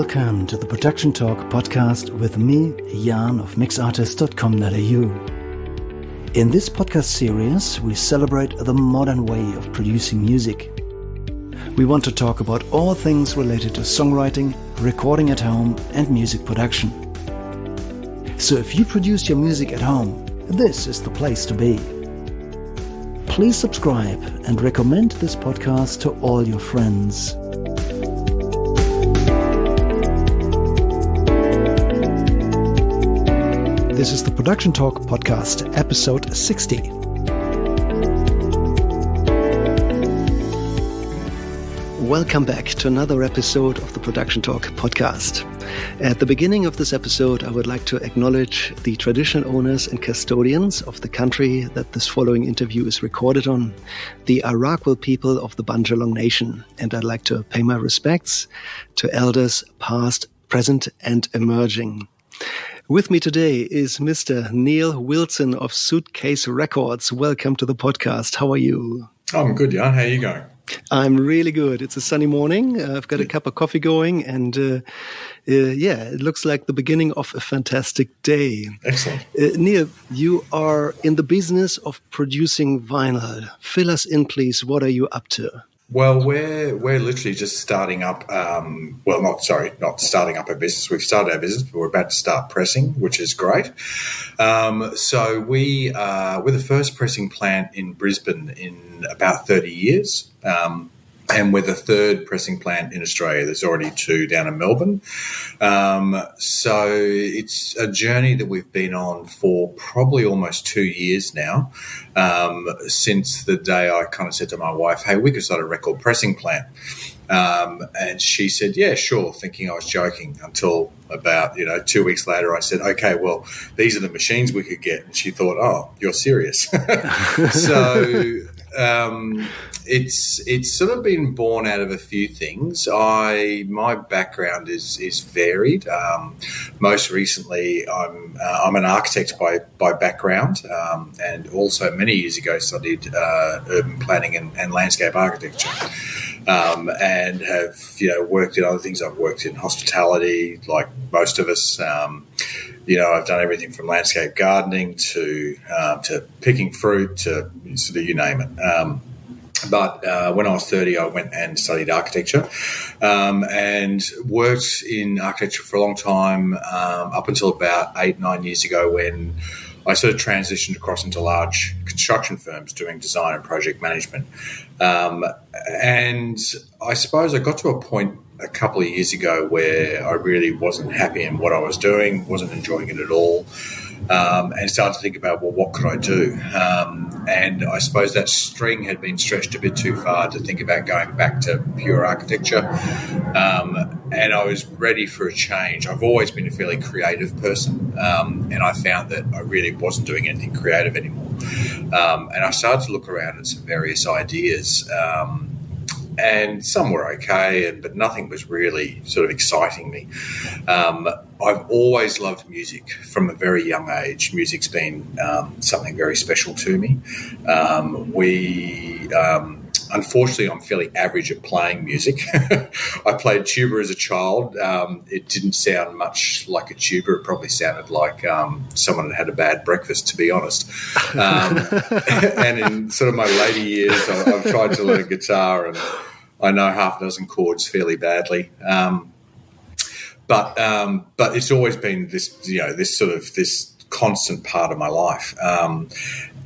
Welcome to the Production Talk podcast with me, Jan of mixartist.com.au. In this podcast series, we celebrate the modern way of producing music. We want to talk about all things related to songwriting, recording at home, and music production. So if you produce your music at home, this is the place to be. Please subscribe and recommend this podcast to all your friends. This is the Production Talk podcast, episode 60. Welcome back to another episode of the Production Talk podcast. At the beginning of this episode, I would like to acknowledge the traditional owners and custodians of the country that this following interview is recorded on, the Arakwal people of the Bundjalung Nation, and I'd like to pay my respects to elders past, present, and emerging. With me today is Mr. Neil Wilson of Suitcase Records. Welcome to the podcast. How are you? I'm good, Jan. How are you going? I'm really good. It's a sunny morning. I've got a cup of coffee going, and it looks like the beginning of a fantastic day. Excellent. Neil, you are in the business of producing vinyl. Fill us in, please. What are you up to? Well, we're literally just starting up. Not starting up a business. We've started our business, but we're about to start pressing, which is great. So we're the first pressing plant in Brisbane in about 30 years. And we're the third pressing plant in Australia. There's already two down in Melbourne. So it's a journey that we've been on for probably almost 2 years now, since the day I kind of said to my wife, hey, we could start a record pressing plant. And she said, yeah, sure, thinking I was joking, until about, 2 weeks later I said, okay, well, these are the machines we could get. And she thought, oh, you're serious. So it's sort of been born out of a few things. My background is varied. Most recently, I'm an architect by background, and also many years ago studied urban planning and landscape architecture, and have worked in other things. I've worked in hospitality, like most of us. I've done everything from landscape gardening to picking fruit to sort of you name it. But when I was 30, I went and studied architecture, and worked in architecture for a long time, up until about 8-9 years ago, when I sort of transitioned across into large construction firms doing design and project management. And I suppose I got to a point a couple of years ago where I really wasn't happy in what I was doing, wasn't enjoying it at all, and started to think about, well, what could I do? And I suppose that string had been stretched a bit too far to think about going back to pure architecture. And I was ready for a change. I've always been a fairly creative person, and I found that I really wasn't doing anything creative anymore. And I started to look around at some various ideas, and some were okay, but nothing was really sort of exciting me. I've always loved music from a very young age. Music's been something very special to me. Unfortunately, I'm fairly average at playing music. I played tuba as a child. It didn't sound much like a tuba. It probably sounded like someone had had a bad breakfast, to be honest. And in sort of my later years, I've tried to learn guitar, and I know half a dozen chords fairly badly. But it's always been this constant part of my life.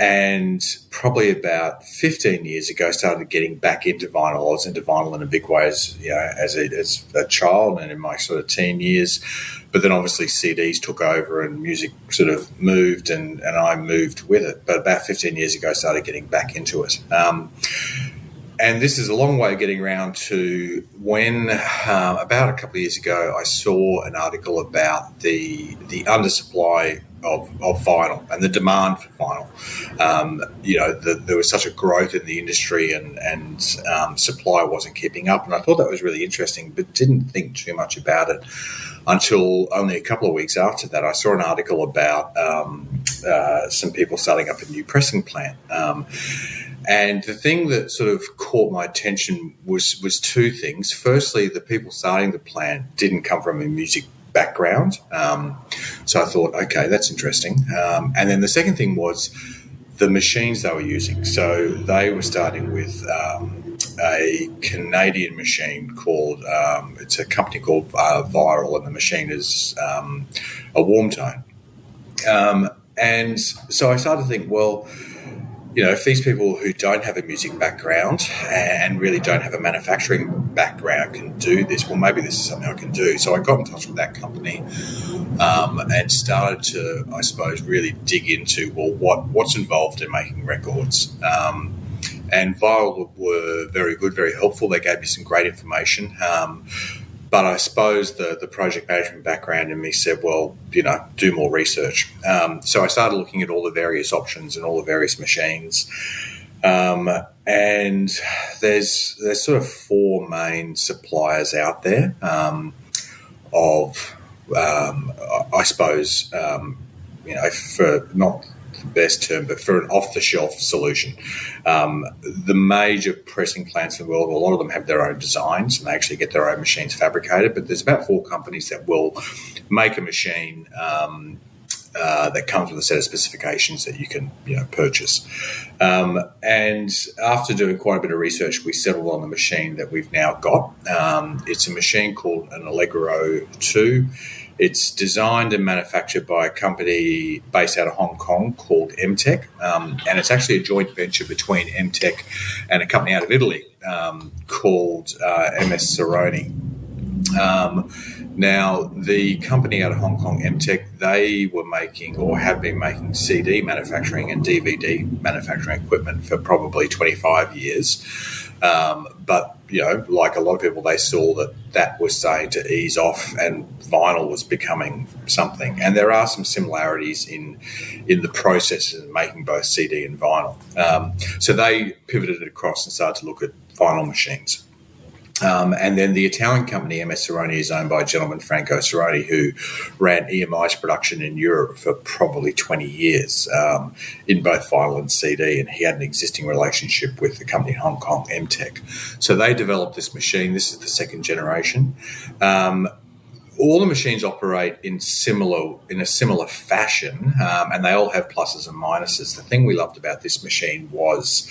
And probably about 15 years ago, I started getting back into vinyl. I was into vinyl in a big way as a child and in my sort of teen years. But then obviously CDs took over and music sort of moved, and I moved with it. But about 15 years ago, I started getting back into it. And this is a long way of getting around to when, about a couple of years ago, I saw an article about the undersupply of vinyl and the demand for vinyl. There was such a growth in the industry, and supply wasn't keeping up. And I thought that was really interesting, but didn't think too much about it until only a couple of weeks after that. I saw an article about some people starting up a new pressing plant. And the thing that sort of caught my attention was two things. Firstly, the people starting the plant didn't come from a music background. So I thought, okay, that's interesting. And then the second thing was the machines they were using. So they were starting with a Canadian machine called, it's a company called Viral, and the machine is a warm tone. And so I started to think, well, if these people who don't have a music background and really don't have a manufacturing background can do this, well, maybe this is something I can do. So I got in touch with that company and started to, I suppose, really dig into, well, what's involved in making records. And Viral were very good, very helpful. They gave me some great information. But I suppose the project management background in me said, well, do more research. So I started looking at all the various options and all the various machines. And there's sort of four main suppliers out there of, I suppose, for not the best term, but for an off-the-shelf solution. The major pressing plants in the world, a lot of them have their own designs and they actually get their own machines fabricated, but there's about 4 companies that will make a machine that comes with a set of specifications that you can purchase. And after doing quite a bit of research, we settled on the machine that we've now got. It's a machine called an Allegro 2. It's designed and manufactured by a company based out of Hong Kong called MTech, and it's actually a joint venture between MTech and a company out of Italy called MS Cerrone. Now, the company out of Hong Kong, MTech, they were making or have been making CD manufacturing and DVD manufacturing equipment for probably 25 years. But, like a lot of people, they saw that was starting to ease off and vinyl was becoming something. And there are some similarities in the process of making both CD and vinyl. So they pivoted across and started to look at vinyl machines. And then the Italian company, MS Cerrone, is owned by a gentleman, Franco Cerrone, who ran EMI's production in Europe for probably 20 years in both vinyl and CD, and he had an existing relationship with the company in Hong Kong, MTech. So they developed this machine. This is the second generation. All the machines operate in a similar fashion, and they all have pluses and minuses. The thing we loved about this machine was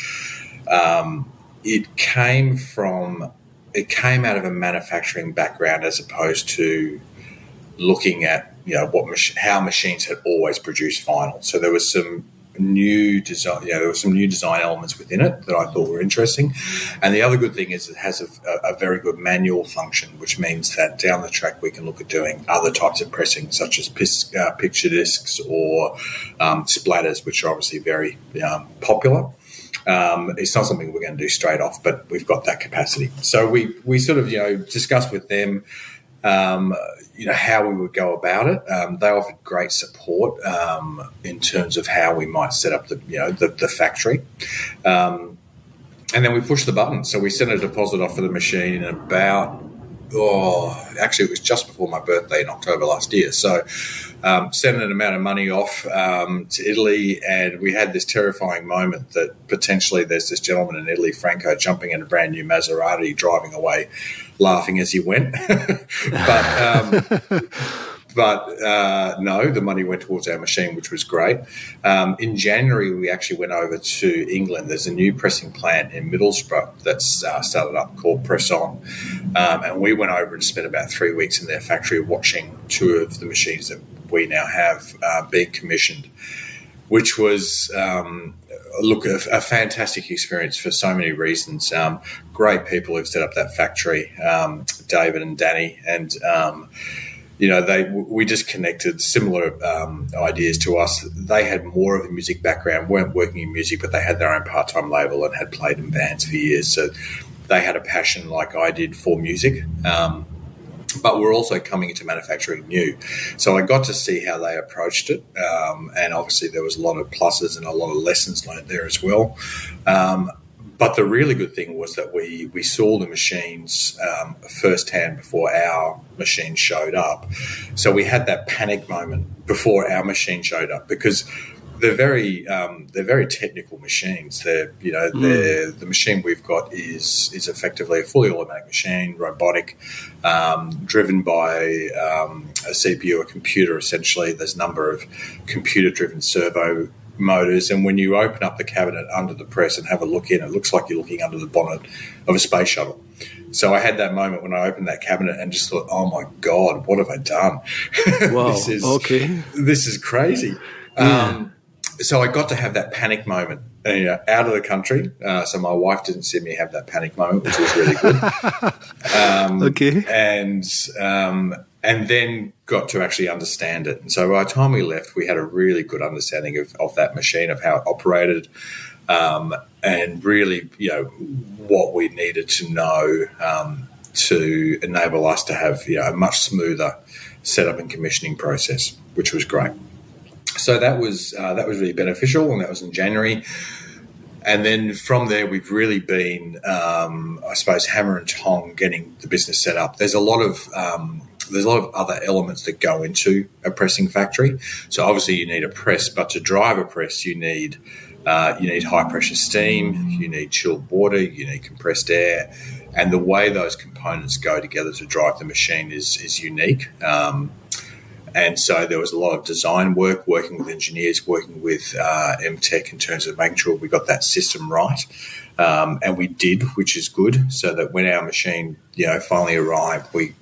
it came out of a manufacturing background as opposed to looking at how machines had always produced vinyl. So there was some new design, design elements within it that I thought were interesting. And the other good thing is it has a very good manual function, which means that down the track we can look at doing other types of pressing, such as picture discs or splatters, which are obviously very popular. It's not something we're going to do straight off, but we've got that capacity. So we sort of discussed with them how we would go about it. They offered great support in terms of how we might set up the factory. And then we pushed the button. So we sent a deposit off for the machine about actually it was just before my birthday in October last year. So sent an amount of money off to Italy, and we had this terrifying moment that potentially there's this gentleman in Italy, Franco, jumping in a brand new Maserati, driving away, laughing as he went. But no, the money went towards our machine, which was great. In January, we actually went over to England. There's a new pressing plant in Middlesbrough that's started up called Press On. And we went over and spent about 3 weeks in their factory watching 2 of the machines that we now have being commissioned, which was, a fantastic experience for so many reasons. Great people who've set up that factory, David and Danny, and we just connected similar ideas to us. They had more of a music background, weren't working in music, but they had their own part-time label and had played in bands for years. So they had a passion like I did for music. But we're also coming into manufacturing new. So I got to see how they approached it. And obviously there was a lot of pluses and a lot of lessons learned there as well. But the really good thing was that we saw the machines firsthand before our machine showed up. So we had that panic moment before our machine showed up, because they're very technical machines. The machine we've got is effectively a fully automatic machine, robotic, driven by a CPU, a computer essentially. There's a number of computer-driven servo motors, and when you open up the cabinet under the press and have a look in, it looks like you're looking under the bonnet of a space shuttle. So I had that moment when I opened that cabinet and just thought, oh my God, what have I done? Wow. This is crazy. Yeah. So I got to have that panic moment, out of the country. So my wife didn't see me have that panic moment, which was really good. And then got to actually understand it. And so by the time we left, we had a really good understanding of that machine, of how it operated, and really, what we needed to know to enable us to have, a much smoother setup and commissioning process, which was great. So that was really beneficial, and that was in January. And then from there, we've really been, I suppose, hammer and tong getting the business set up. There's a lot of other elements that go into a pressing factory. So obviously, you need a press, but to drive a press, you need high pressure steam, you need chilled water, you need compressed air, and the way those components go together to drive the machine is unique. And so there was a lot of design work, working with engineers, working with MTech in terms of making sure we got that system right. And we did, which is good, so that when our machine, finally arrived, we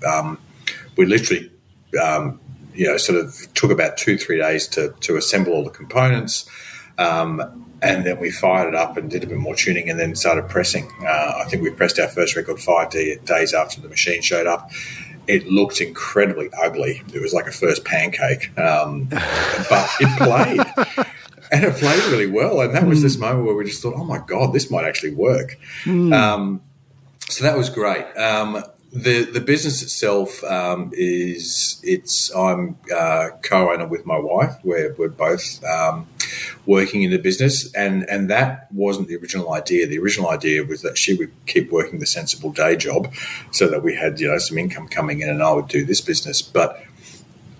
literally, sort of took about 2-3 days to assemble all the components. And then we fired it up and did a bit more tuning and then started pressing. I think we pressed our first record 5 days after the machine showed up. It looked incredibly ugly. It was like a first pancake, but it played. And it played really well. And that was this moment where we just thought, oh, my God, this might actually work. So that was great. The business itself I'm co-owner with my wife. We're both working in the business, and that wasn't the original idea. The original idea was that she would keep working the sensible day job so that we had some income coming in, and I would do this business. But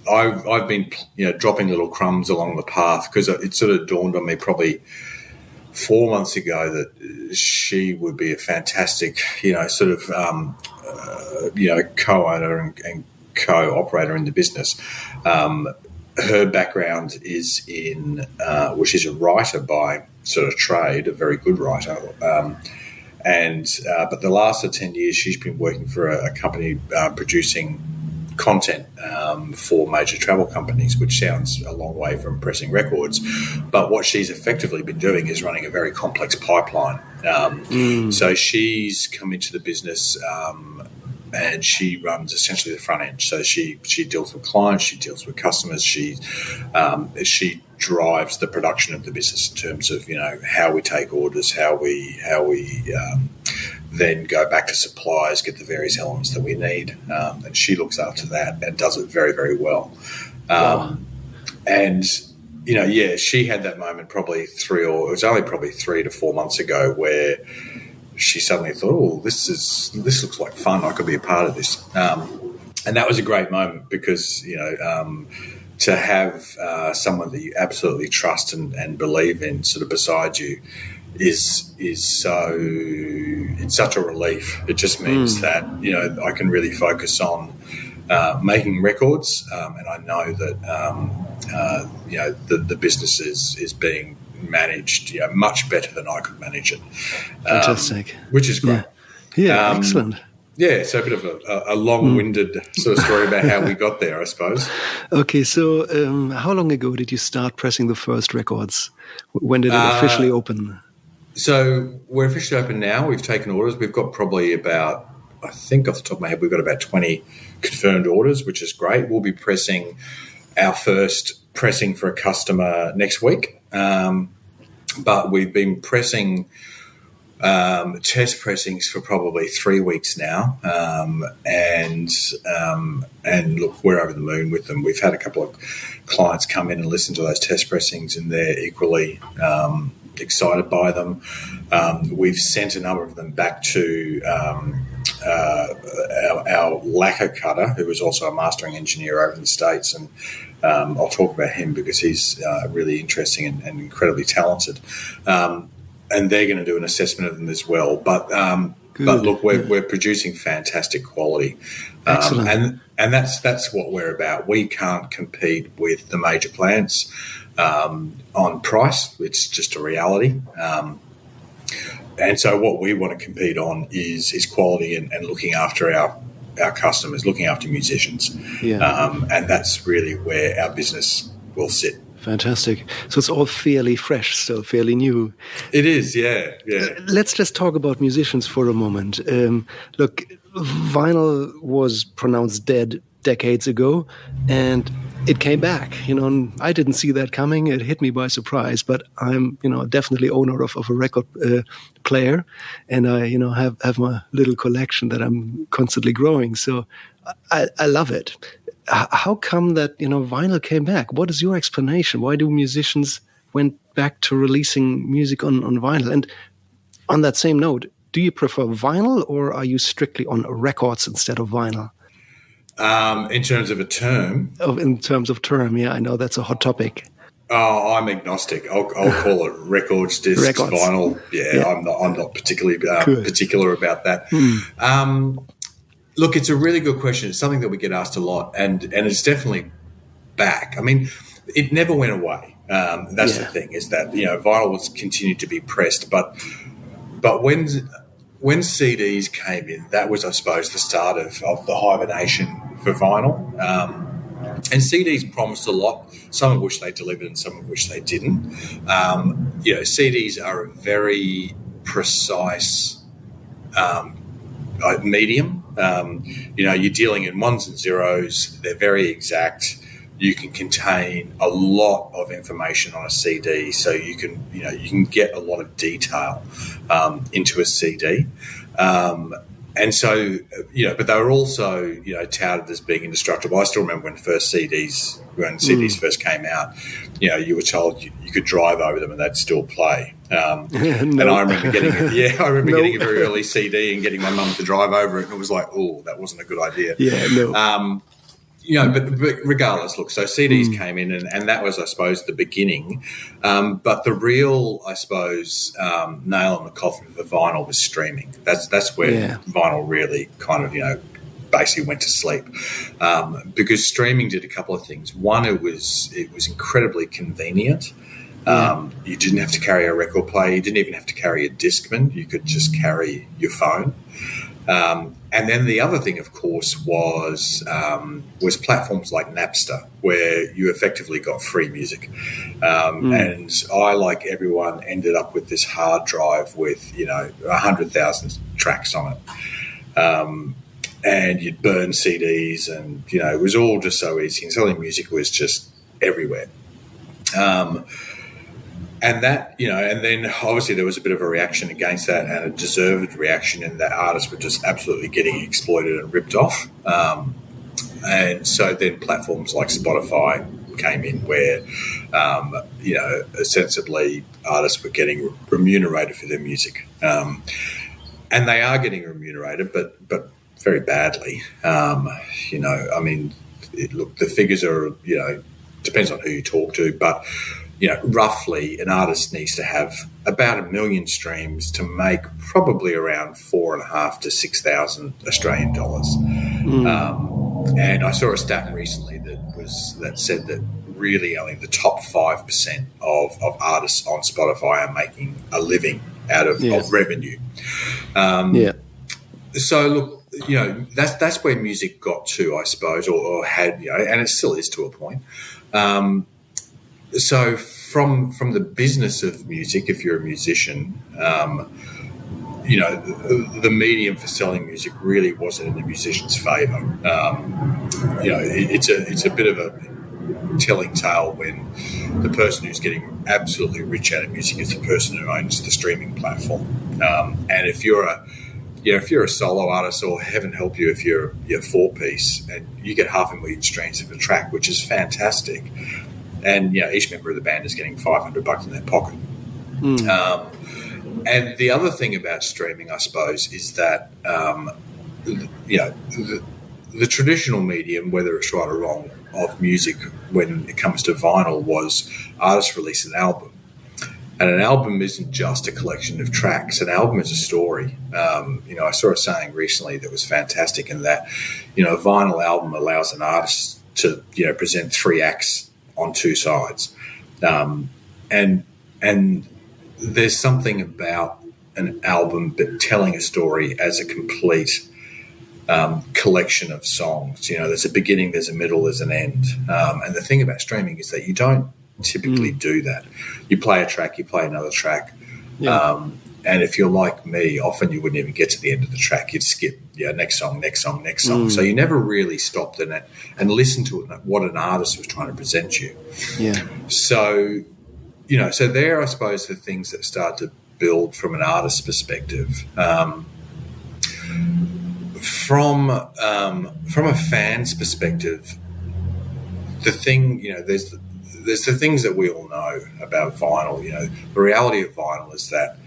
I've been dropping little crumbs along the path, because it sort of dawned on me probably 4 months ago that she would be a fantastic co-owner and co-operator in the business. Her background is in, she's a writer by sort of trade, a very good writer. But the last 10 years she's been working for a company producing content for major travel companies, which sounds a long way from pressing records. But what she's effectively been doing is running a very complex pipeline. So she's come into the business and she runs essentially the front end. So she deals with clients, she deals with customers, she drives the production of the business in terms of how we take orders, how we then go back to suppliers, get the various elements that we need, and she looks after that and does it very, very well. And she had that moment probably 3 to 4 months ago where she suddenly thought, oh, this looks like fun. I could be a part of this. And that was a great moment because, to have someone that you absolutely trust and believe in sort of beside you is it's such a relief. It just means that, I can really focus on making records. And I know that, the business is being managed much better than I could manage it. Fantastic. Which is great. Yeah, excellent. Yeah, so a bit of a long-winded sort of story about how we got there, I suppose. Okay, so how long ago did you start pressing the first records? When did it officially open? So we're officially open now. We've taken orders. We've got probably about, I think off the top of my head, we've got about 20 confirmed orders, which is great. We'll be pressing our first pressing for a customer next week. But we've been pressing test pressings for probably 3 weeks now. And look, we're over the moon with them. We've had a couple of clients come in and listen to those test pressings, and they're equally excited by them. We've sent a number of them back to our lacquer cutter, who was also a mastering engineer over in the States, and I'll talk about him because he's really interesting and incredibly talented. And they're going to do an assessment of them as well. But look, we're producing fantastic quality, and that's what we're about. We can't compete with the major plants on price. It's just a reality. And so what we want to compete on is quality and looking after our customers, looking after musicians. Yeah. And that's really where our business will sit. Fantastic. So it's all fairly fresh, still fairly new. It is, yeah. Let's just talk about musicians for a moment. Look, vinyl was pronounced dead decades ago, and it came back. And I didn't see that coming. It hit me by surprise. But I'm, definitely owner of a record player, and I, have my little collection that I'm constantly growing. So I love it. How come that vinyl came back? What is your explanation? Why do musicians went back to releasing music on vinyl? And on that same note, do you prefer vinyl or are you strictly on records instead of vinyl? In terms of a term? In terms of term, yeah, I know that's a hot topic. Oh, I'm agnostic. I'll call it records, discs, vinyl. Yeah, I'm not particularly particular about that. Look, it's a really good question. It's something that we get asked a lot, and it's definitely back. I mean, it never went away. That's the thing, is that vinyl was continued to be pressed, but when CDs came in, that was, I suppose, the start of the hibernation for vinyl. And CDs promised a lot, some of which they delivered and some of which they didn't. CDs are a very precise medium. You're dealing in ones and zeros. They're very exact. You can contain a lot of information on a CD, so you can get a lot of detail into a CD. And so, but they were also, touted as being indestructible. I still remember when CDs first came out, you were told you could drive over them and they'd still play. And I remember getting a very early CD and getting my mum to drive over it, and it was like, oh, that wasn't a good idea. Yeah, no. But regardless, look, so CDs came in and that was, I suppose, the beginning. But the real, I suppose, nail in the coffin for vinyl was streaming. That's where vinyl really kind of, basically went to sleep. Because streaming did a couple of things. One, it was incredibly convenient. You didn't have to carry a record player. You didn't even have to carry a Discman. You could just carry your phone. And then the other thing, of course, was platforms like Napster, where you effectively got free music. And I, like everyone, ended up with this hard drive with 100,000 tracks on it. And you'd burn CDs, and it was all just so easy. And selling music was just everywhere. And that, and then obviously there was a bit of a reaction against that, and a deserved reaction, in that artists were just absolutely getting exploited and ripped off. And so then platforms like Spotify came in, where, ostensibly artists were getting remunerated for their music. And they are getting remunerated, but very badly. Look, the figures are, depends on who you talk to, but roughly an artist needs to have about 1 million streams to make probably around 4,500 to 6,000 Australian dollars. And I saw a stat recently that said that really only the top 5% of artists on Spotify are making a living out of revenue. So look, that's where music got to, I suppose, or had, and it still is to a point. So from the business of music, if you're a musician, the medium for selling music really wasn't in the musician's favour. It's a bit of a telling tale when the person who's getting absolutely rich out of music is the person who owns the streaming platform. And if you're a solo artist, or heaven help you, if you're four-piece, and you get 500,000 streams of a track, which is fantastic. And each member of the band is getting $500 in their pocket. And the other thing about streaming, I suppose, is that you know, the traditional medium, whether it's right or wrong, of music when it comes to vinyl was artists release an album. And an album isn't just a collection of tracks. An album is a story. I saw a saying recently that was fantastic in that, a vinyl album allows an artist to, present 3 acts on 2 sides. And there's something about an album but telling a story as a complete collection of songs. There's a beginning, there's a middle, there's an end. And the thing about streaming is that you don't typically do that. You play a track, you play another track. Yeah. And if you're like me, often you wouldn't even get to the end of the track. You'd skip, next song. So you never really stopped in it and listened to what an artist was trying to present you. Yeah. So, so there, I suppose, the things that start to build from an artist's perspective. From a fan's perspective, the thing, there's the things that we all know about vinyl. The reality of vinyl is that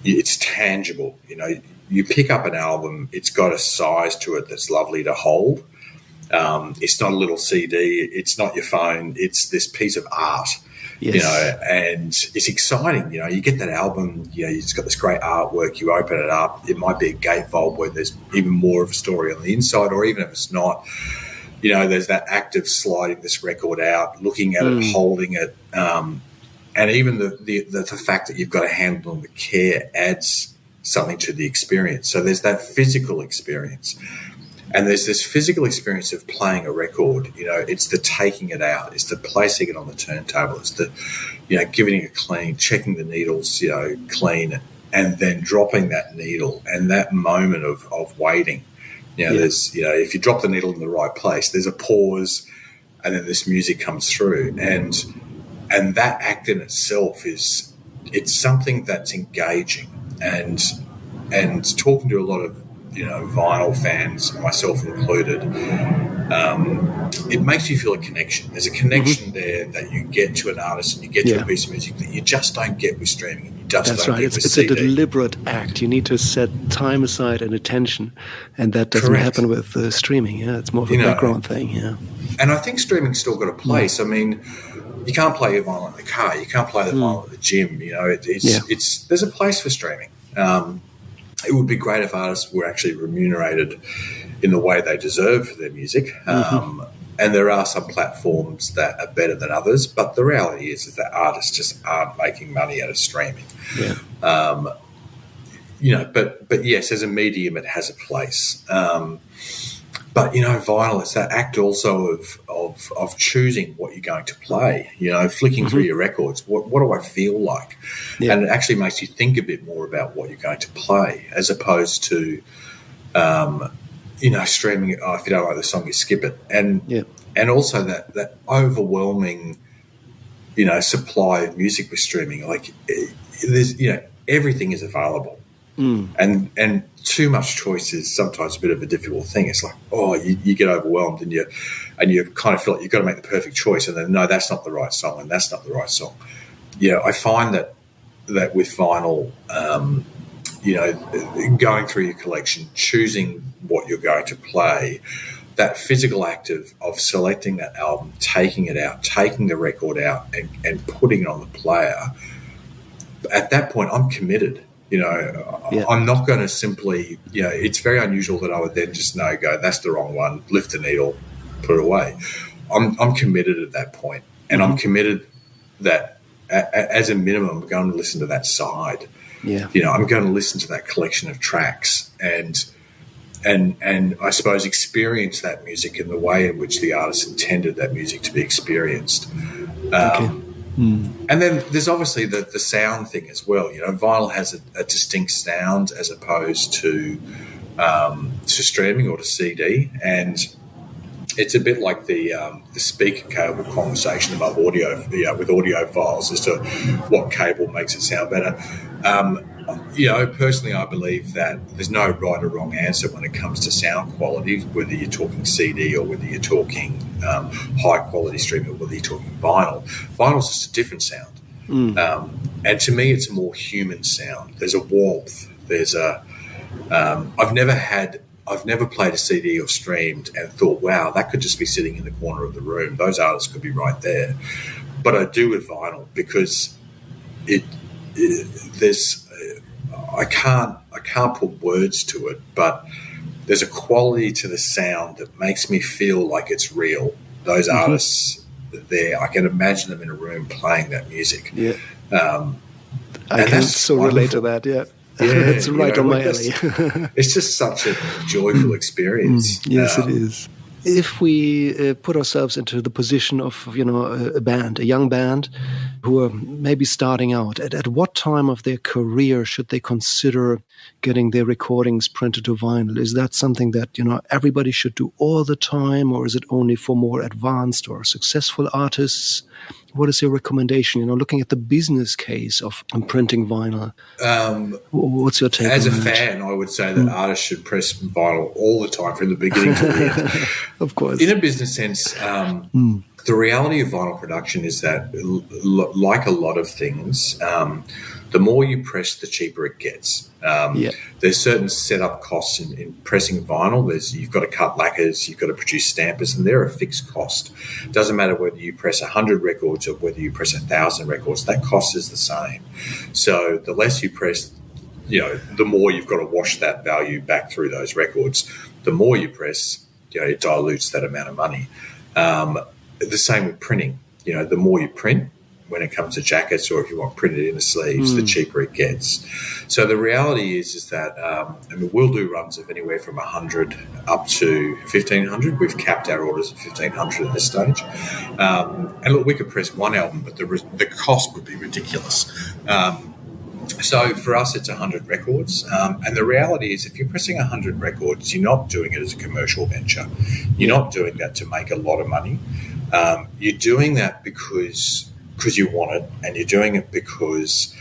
it's tangible. You pick up an album, it's got a size to it that's lovely to hold. It's not a little CD. It's not your phone. It's this piece of art. Yes. And it's exciting. You get that album, it's got this great artwork. You open it up. It might be a gatefold where there's even more of a story on the inside, or even if it's not, there's that act of sliding this record out, looking at it, holding it, and even the fact that you've got to handle them with care adds something to the experience. So there's that physical experience. And there's this physical experience of playing a record. It's the taking it out. It's the placing it on the turntable. It's the, giving it a clean, checking the needles, clean, and then dropping that needle and that moment of waiting. There's, if you drop the needle in the right place, there's a pause, and then this music comes through, and that act in itself it's something that's engaging, and talking to a lot of vinyl fans, myself included, it makes you feel a connection. There's a connection there that you get to an artist and you get to a piece of music that you just don't get with streaming. And you just That's don't right. get with It's CD. a deliberate act. You need to set time aside and attention, and that doesn't happen with streaming. Yeah, it's more of a background thing. Yeah, and I think streaming's still got a place. I mean, you can't play your vinyl in the car. You can't play the vinyl at the gym. It's there's a place for streaming. It would be great if artists were actually remunerated in the way they deserve for their music. And there are some platforms that are better than others, but the reality is that artists just aren't making money out of streaming. Yeah. But yes, as a medium, it has a place. But vinyl, it's that act also of choosing what you're going to play. Flicking through your records. What do I feel like? Yeah. And it actually makes you think a bit more about what you're going to play, as opposed to, streaming. Oh, if you don't like the song, you skip it. And also that overwhelming, supply of music with streaming. Like there's, everything is available. And too much choice is sometimes a bit of a difficult thing. It's like, you get overwhelmed and you kind of feel like you've got to make the perfect choice, and then no, that's not the right song, and that's not the right song. I find that with vinyl, going through your collection, choosing what you're going to play, that physical act of selecting that album, taking it out, taking the record out, and putting it on the player. At that point, I'm committed. I'm not going to simply, it's very unusual that I would then just go, that's the wrong one, lift the needle, put it away. I'm committed at that point, and I'm committed that as a minimum, I'm going to listen to that side. Yeah. I'm going to listen to that collection of tracks and I suppose experience that music in the way in which the artist intended that music to be experienced. And then there's obviously the sound thing as well. Vinyl has a distinct sound as opposed to streaming or to CD, and it's a bit like the speaker cable conversation above audio, with audio files as to what cable makes it sound better. Personally, I believe that there's no right or wrong answer when it comes to sound quality, whether you're talking CD or whether you're talking high quality streaming or whether you're talking vinyl. Vinyl's just a different sound. And to me, it's a more human sound. There's a warmth. There's a I've never played a CD or streamed and thought, wow, that could just be sitting in the corner of the room. Those artists could be right there. But I do with vinyl because I can't put words to it, but there's a quality to the sound that makes me feel like it's real. Those artists there, I can imagine them in a room playing that music. Yeah. I can so relate to that, yeah. It's right on my alley. It's just such a joyful experience. Yes, it is. If we put ourselves into the position of, a young band who are maybe starting out, at what time of their career should they consider getting their recordings printed to vinyl? Is that something that, everybody should do all the time, or is it only for more advanced or successful artists? What is your recommendation? Looking at the business case of printing vinyl, what's your take on that? As a fan, I would say that artists should press vinyl all the time from the beginning to the end. Of course. In a business sense, the reality of vinyl production is that, like a lot of things, the more you press, the cheaper it gets. There's certain setup costs in pressing vinyl. You've got to cut lacquers, you've got to produce stampers, and they're a fixed cost. It doesn't matter whether you press 100 records or whether you press 1,000 records. That cost is the same. So the less you press, the more you've got to wash that value back through those records. The more you press, it dilutes that amount of money. The same with printing. The more you print, when it comes to jackets, or if you want printed in the sleeves, the cheaper it gets. So the reality is that we'll do runs of anywhere from 100 up to 1,500. We've capped our orders at 1,500 at this stage. And look, we could press one album, but the cost would be ridiculous. So for us, it's 100 records. And the reality is, if you're pressing 100 records, you're not doing it as a commercial venture. You're not doing that to make a lot of money. You're doing that because you want it, and you're doing it because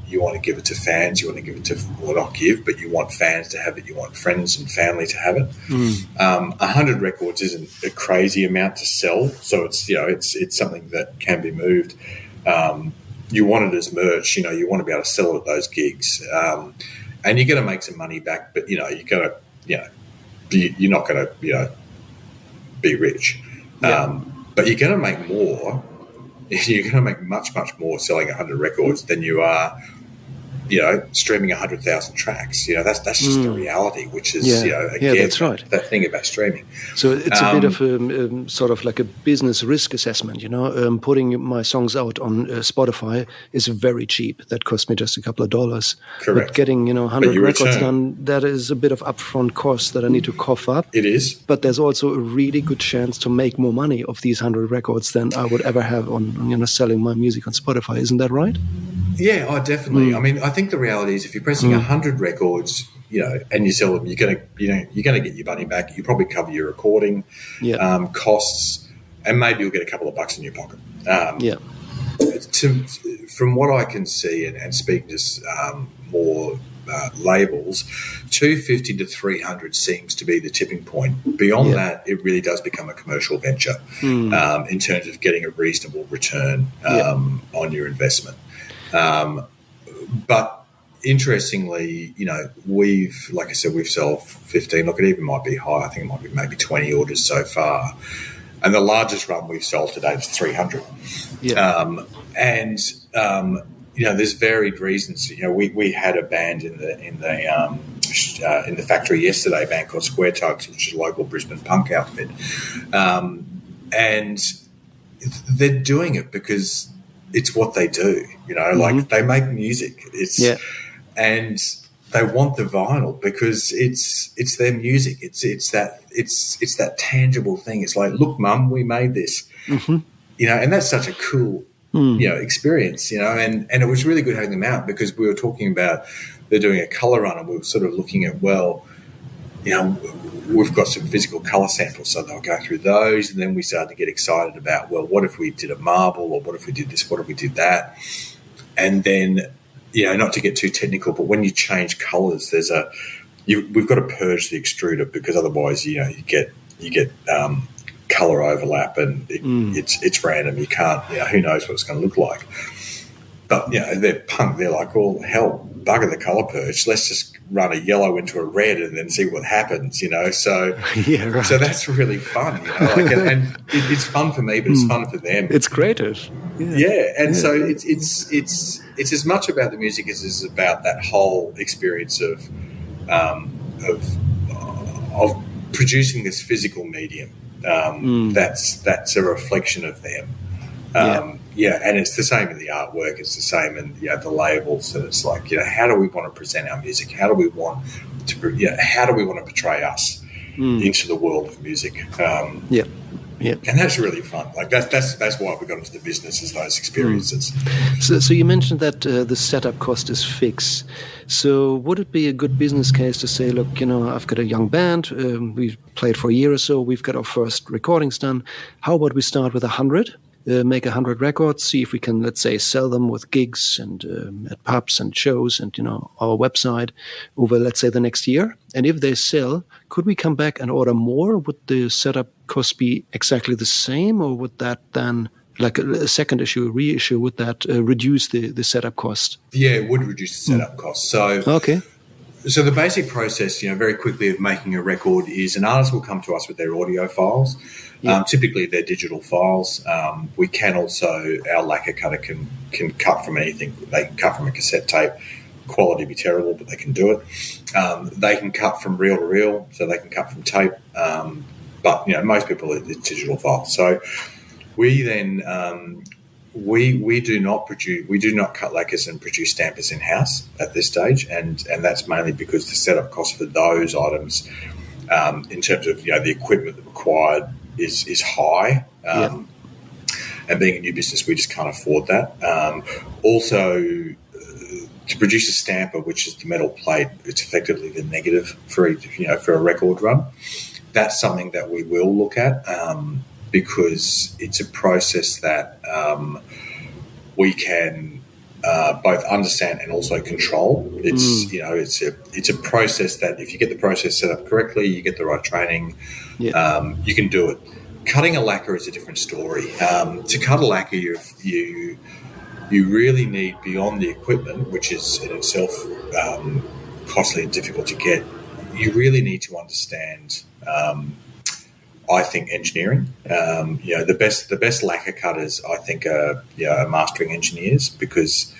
you want to give it to fans. You want to give it to, well, not give, but you want fans to have it. You want friends and family to have it. 100 records isn't a crazy amount to sell, so it's something that can be moved. You want it as merch. You want to be able to sell it at those gigs, and you're going to make some money back. But you're going to, you're not going to, be rich. But you're going to make more. You're going to make much, much more selling 100 records than you are, streaming 100,000 tracks. That's just the reality, which is, again, that's right. That thing about streaming. So it's a bit of a sort of like a business risk assessment, putting my songs out on Spotify is very cheap. That cost me just a couple of dollars. Correct. But getting, 100 records done, that is a bit of upfront cost that I need to cough up. It is. But there's also a really good chance to make more money of these 100 records than I would ever have on selling my music on Spotify. Isn't that right? Yeah, definitely. I mean, I think the reality is, if you're pressing 100 records, and you sell them, you're going to get your money back. You probably cover your recording costs, and maybe you'll get a couple of bucks in your pocket. From what I can see, and speaking to more labels, 250 to 300 seems to be the tipping point. Beyond that, it really does become a commercial venture in terms of getting a reasonable return on your investment. But interestingly, we've sold 15. Look, it even might be high. I think it might be maybe 20 orders so far. And the largest run we've sold to date is 300. There's varied reasons. We had a band in the factory yesterday, a band called Square Tugs, which is a local Brisbane punk outfit. And they're doing it because it's what they do, like they make music. And they want the vinyl because it's their music. It's that tangible thing. It's like, look, Mum, we made this, and that's such a cool, experience, and it was really good having them out, because we were talking about, they're doing a color run, and we were sort of looking at, we've got some physical colour samples, so they'll go through those, and then we started to get excited about, what if we did a marble, or what if we did this, what if we did that? And then, not to get too technical, but when you change colours, we've got to purge the extruder, because otherwise, you get colour overlap, and it's random. You can't, who knows what it's going to look like. But, they're punk. They're like, well, hell, bugger the colour purge. Let's just run a yellow into a red and then see what happens, So, yeah, right. So that's really fun, and it's fun for me, but it's fun for them. It's creative. So it's as much about the music as it is about that whole experience of producing this physical medium. That's a reflection of them. And it's the same in the artwork. It's the same in the labels. And it's like, how do we want to present our music? How do we want to how do we want to portray us into the world of music? And that's really fun. Like that's why we got into the business, is those experiences. So you mentioned that the setup cost is fixed. So would it be a good business case to say, look, I've got a young band. We've played for a year or so. We've got our first recordings done. How about we start with 100? Make 100 records, see if we can, let's say, sell them with gigs and at pubs and shows and, our website over, let's say, the next year. And if they sell, could we come back and order more? Would the setup cost be exactly the same, or would that then, like a second issue, a reissue, would that reduce the setup cost? Yeah, it would reduce the setup cost. So, okay. So the basic process, very quickly, of making a record is an artist will come to us with their audio files. Typically, they're digital files. We can also, our lacquer cutter can cut from anything. They can cut from a cassette tape. Quality be terrible, but they can do it. They can cut from reel to reel, so they can cut from tape. But most people, it's digital files. So we then we do not cut lacquers and produce stampers in house at this stage, and that's mainly because the setup cost for those items, in terms of the equipment required, is high. And being a new business, we just can't afford that. Also, to produce a stamper, which is the metal plate, it's effectively the negative for a record run. That's something that we will look at, because it's a process that we can both understand and also control. It's a process that, if you get the process set up correctly, you get the right training, you can do it. Cutting a lacquer is a different story. To cut a lacquer, you really need, beyond the equipment, which is in itself costly and difficult to get, you really need to understand, I think, engineering. The best lacquer cutters, I think, are mastering engineers, because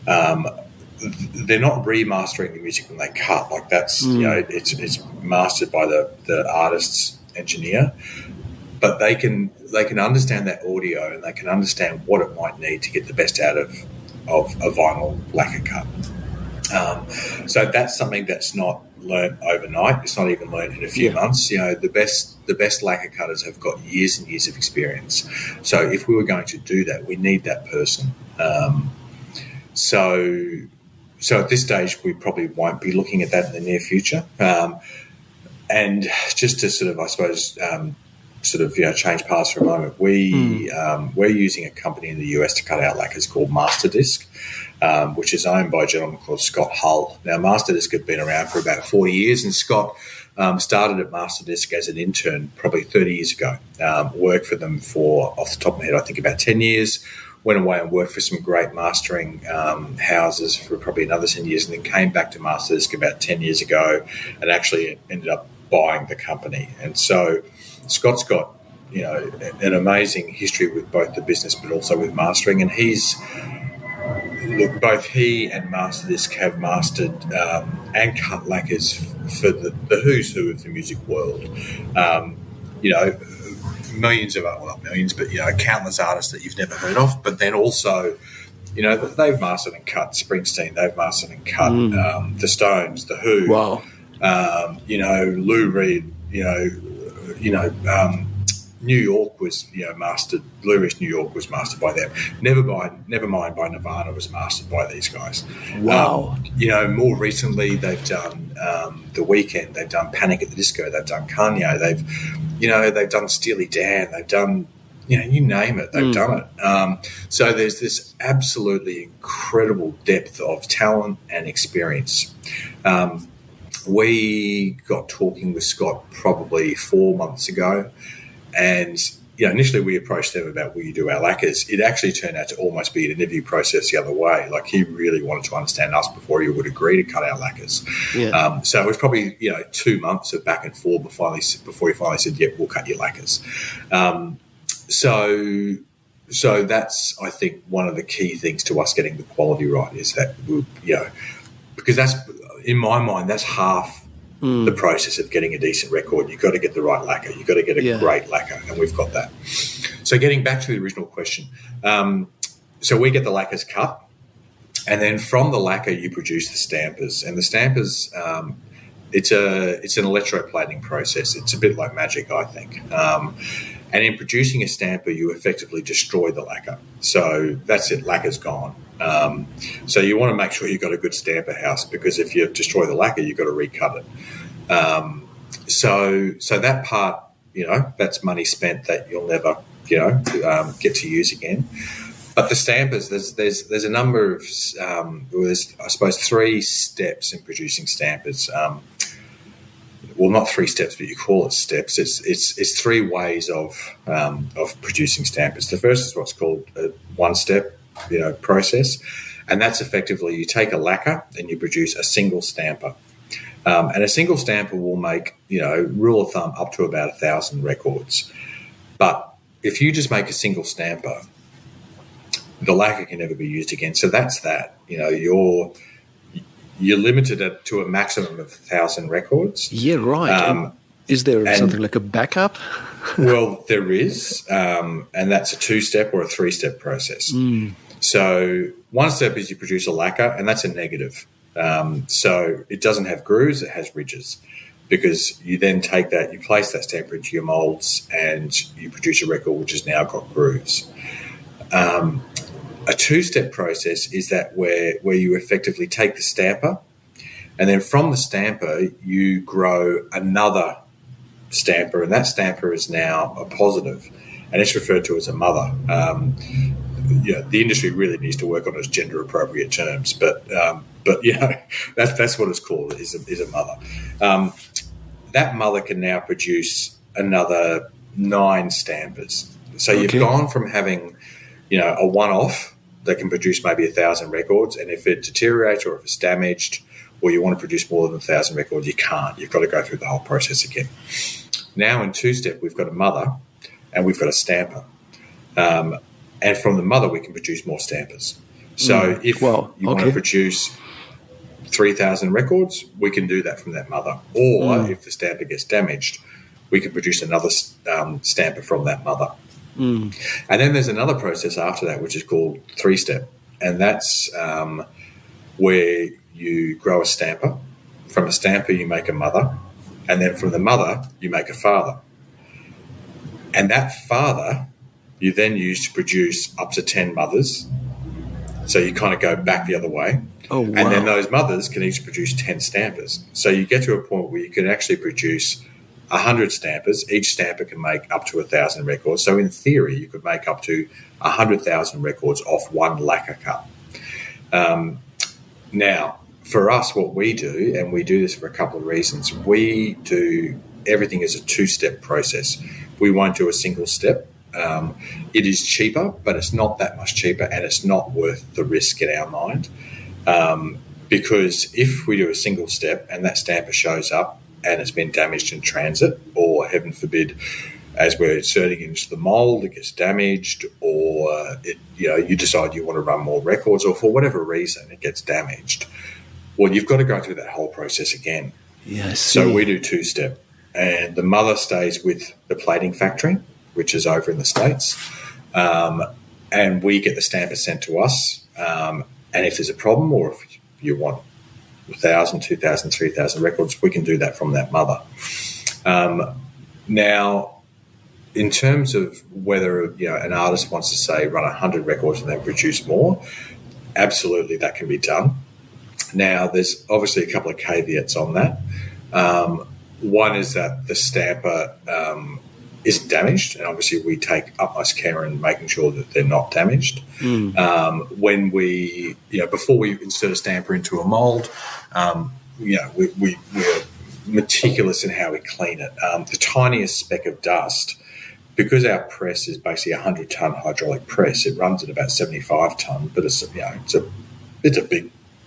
they're not remastering the music when they cut. Like that's it's mastered by the artist's engineer, but they can understand that audio, and they can understand what it might need to get the best out of a vinyl lacquer cut. So that's something that's not learned overnight. It's not even learned in a few months. The best lacquer cutters have got years and years of experience. So if we were going to do that, we need that person. So at this stage, we probably won't be looking at that in the near future. And just to sort of, I suppose, change paths for a moment, we're using a company in the US to cut our lacquers called Masterdisc, which is owned by a gentleman called Scott Hull. Now, Masterdisc had been around for about 40 years, and Scott started at Masterdisc as an intern probably 30 years ago. Worked for them for, off the top of my head, I think about 10 years. Went away and worked for some great mastering houses for probably another 10 years, and then came back to Masterdisc about 10 years ago and actually ended up buying the company. And so Scott's got, an amazing history with both the business but also with mastering, and both he and Masterdisc have mastered and cut lacquers for the who's who of the music world. Millions of, well, not millions, but countless artists that you've never heard of. But then also, they've mastered and cut Springsteen. They've mastered and cut the Stones, the Who. Wow. Lou Reed. New York was mastered. Lou Reed's New York was mastered by them. Nevermind by Nirvana was mastered by these guys. Wow. More recently they've done The Weeknd. They've done Panic at the Disco. They've done Kanye. They've done Steely Dan. They've done you name it. They've done it. So there's this absolutely incredible depth of talent and experience. We got talking with Scott probably 4 months ago, and initially we approached them about, will you do our lacquers? It actually turned out to almost be an interview process the other way. Like, he really wanted to understand us before he would agree to cut our lacquers. Yeah. So it was probably 2 months of back and forth before he finally said, "Yep, we'll cut your lacquers." So that's, I think, one of the key things to us getting the quality right is that because that's, in my mind, that's half the process of getting a decent record. You've got to get the right lacquer. You've got to get a great lacquer, and we've got that. So getting back to the original question, so we get the lacquers cut, and then from the lacquer you produce the stampers. And the stampers, it's an electroplating process. It's a bit like magic, I think. And in producing a stamper, you effectively destroy the lacquer. So that's it, lacquer's gone. So you want to make sure you've got a good stamper house, because if you destroy the lacquer, you've got to recut it. So that part, that's money spent that you'll never, get to use again. But the stampers, there's a number of, there's, I suppose, 3 steps in producing stampers. Well, not 3 steps, but you call it steps. It's 3 ways of producing stampers. The first is what's called a one-step, process, and that's effectively you take a lacquer and you produce a single stamper. And a single stamper will make, rule of thumb, up to about 1,000 records. But if you just make a single stamper, the lacquer can never be used again. So that's that. You're limited to a maximum of 1,000 records. Yeah, right. Is there something like a backup? Well, there is, and that's a 2-step or a 3-step process. So one step is you produce a lacquer, and that's a negative. So it doesn't have grooves, it has ridges, because you then take that, you place that stamper into your moulds, and you produce a record which has now got grooves. A 2-step process is that where you effectively take the stamper, and then from the stamper you grow another stamper, and that stamper is now a positive, and it's referred to as a mother. The industry really needs to work on its gender appropriate terms, but that's what it's called, is a mother. That mother can now produce another 9 stampers. So you've gone from having a one-off that can produce maybe 1,000 records, and if it deteriorates or if it's damaged, or you want to produce more than 1,000 records, you can't. You've got to go through the whole process again. Now in 2-step, we've got a mother and we've got a stamper. And from the mother, we can produce more stampers. So if you want to produce 3,000 records, we can do that from that mother. Or if the stamper gets damaged, we can produce another stamper from that mother. And then there's another process after that, which is called 3-step. And that's where you grow a stamper. From a stamper, you make a mother. And then from the mother, you make a father. And that father, you then use to produce up to 10 mothers. So you kind of go back the other way. Oh, wow. And then those mothers can each produce 10 stampers. So you get to a point where you can actually produce 100 stampers. Each stamper can make up to 1,000 records. So in theory, you could make up to 100,000 records off one lacquer cut. Now, for us, what we do, and we do this for a couple of reasons, we do everything as a 2-step process. We won't do a single step. It is cheaper, but it's not that much cheaper, and it's not worth the risk in our mind. Because if we do a single step and that stamper shows up and it's been damaged in transit, or heaven forbid, as we're inserting into the mould, it gets damaged, or you decide you want to run more records, or for whatever reason it gets damaged, well, you've got to go through that whole process again. Yes. So we do 2-step, and the mother stays with the plating factory, which is over in the States, and we get the stamper sent to us. And if there's a problem, or if you want 1,000, 2,000, 3,000 records, we can do that from that mother. Now, in terms of whether an artist wants to, say, run 100 records and then produce more, absolutely that can be done. Now, there's obviously a couple of caveats on that. One is that the stamper isn't damaged, and obviously we take utmost care in making sure that they're not damaged. When we, before we insert a stamper into a mould, we're meticulous in how we clean it. The tiniest speck of dust because our press is basically a 100-ton hydraulic press, it runs at about 75 ton, but it's a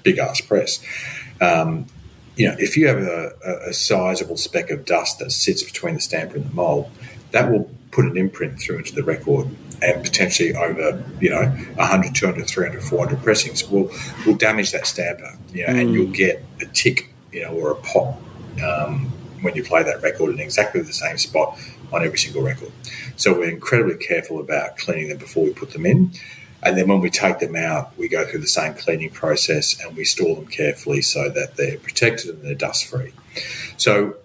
big ass press. If you have a sizable speck of dust that sits between the stamper and the mould, that will put an imprint through into the record, and potentially over 100, 200, 300, 400 pressings will damage that stamper. And you'll get a tick, or a pop when you play that record in exactly the same spot on every single record. So we're incredibly careful about cleaning them before we put them in. And then when we take them out, we go through the same cleaning process and we store them carefully so that they're protected and they're dust-free. So,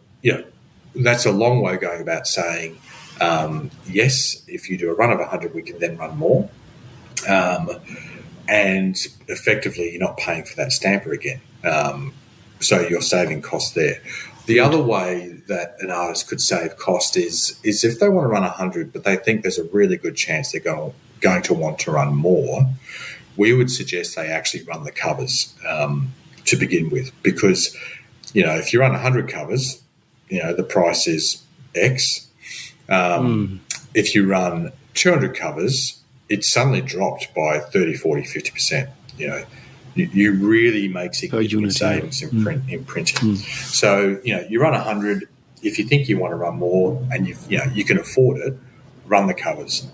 that's a long way of going about saying, yes, if you do a run of 100, we can then run more. And effectively, you're not paying for that stamper again. So you're saving costs there. The other way that an artist could save cost is if they want to run 100, but they think there's a really good chance they're going to want to run more, we would suggest they actually run the covers to begin with, because if you run 100 covers, the price is X. If you run 200 covers, it's suddenly dropped by 30, 40, 50%. You really make significant savings in printing. So you run 100. If you think you want to run more and you can afford it, run the covers.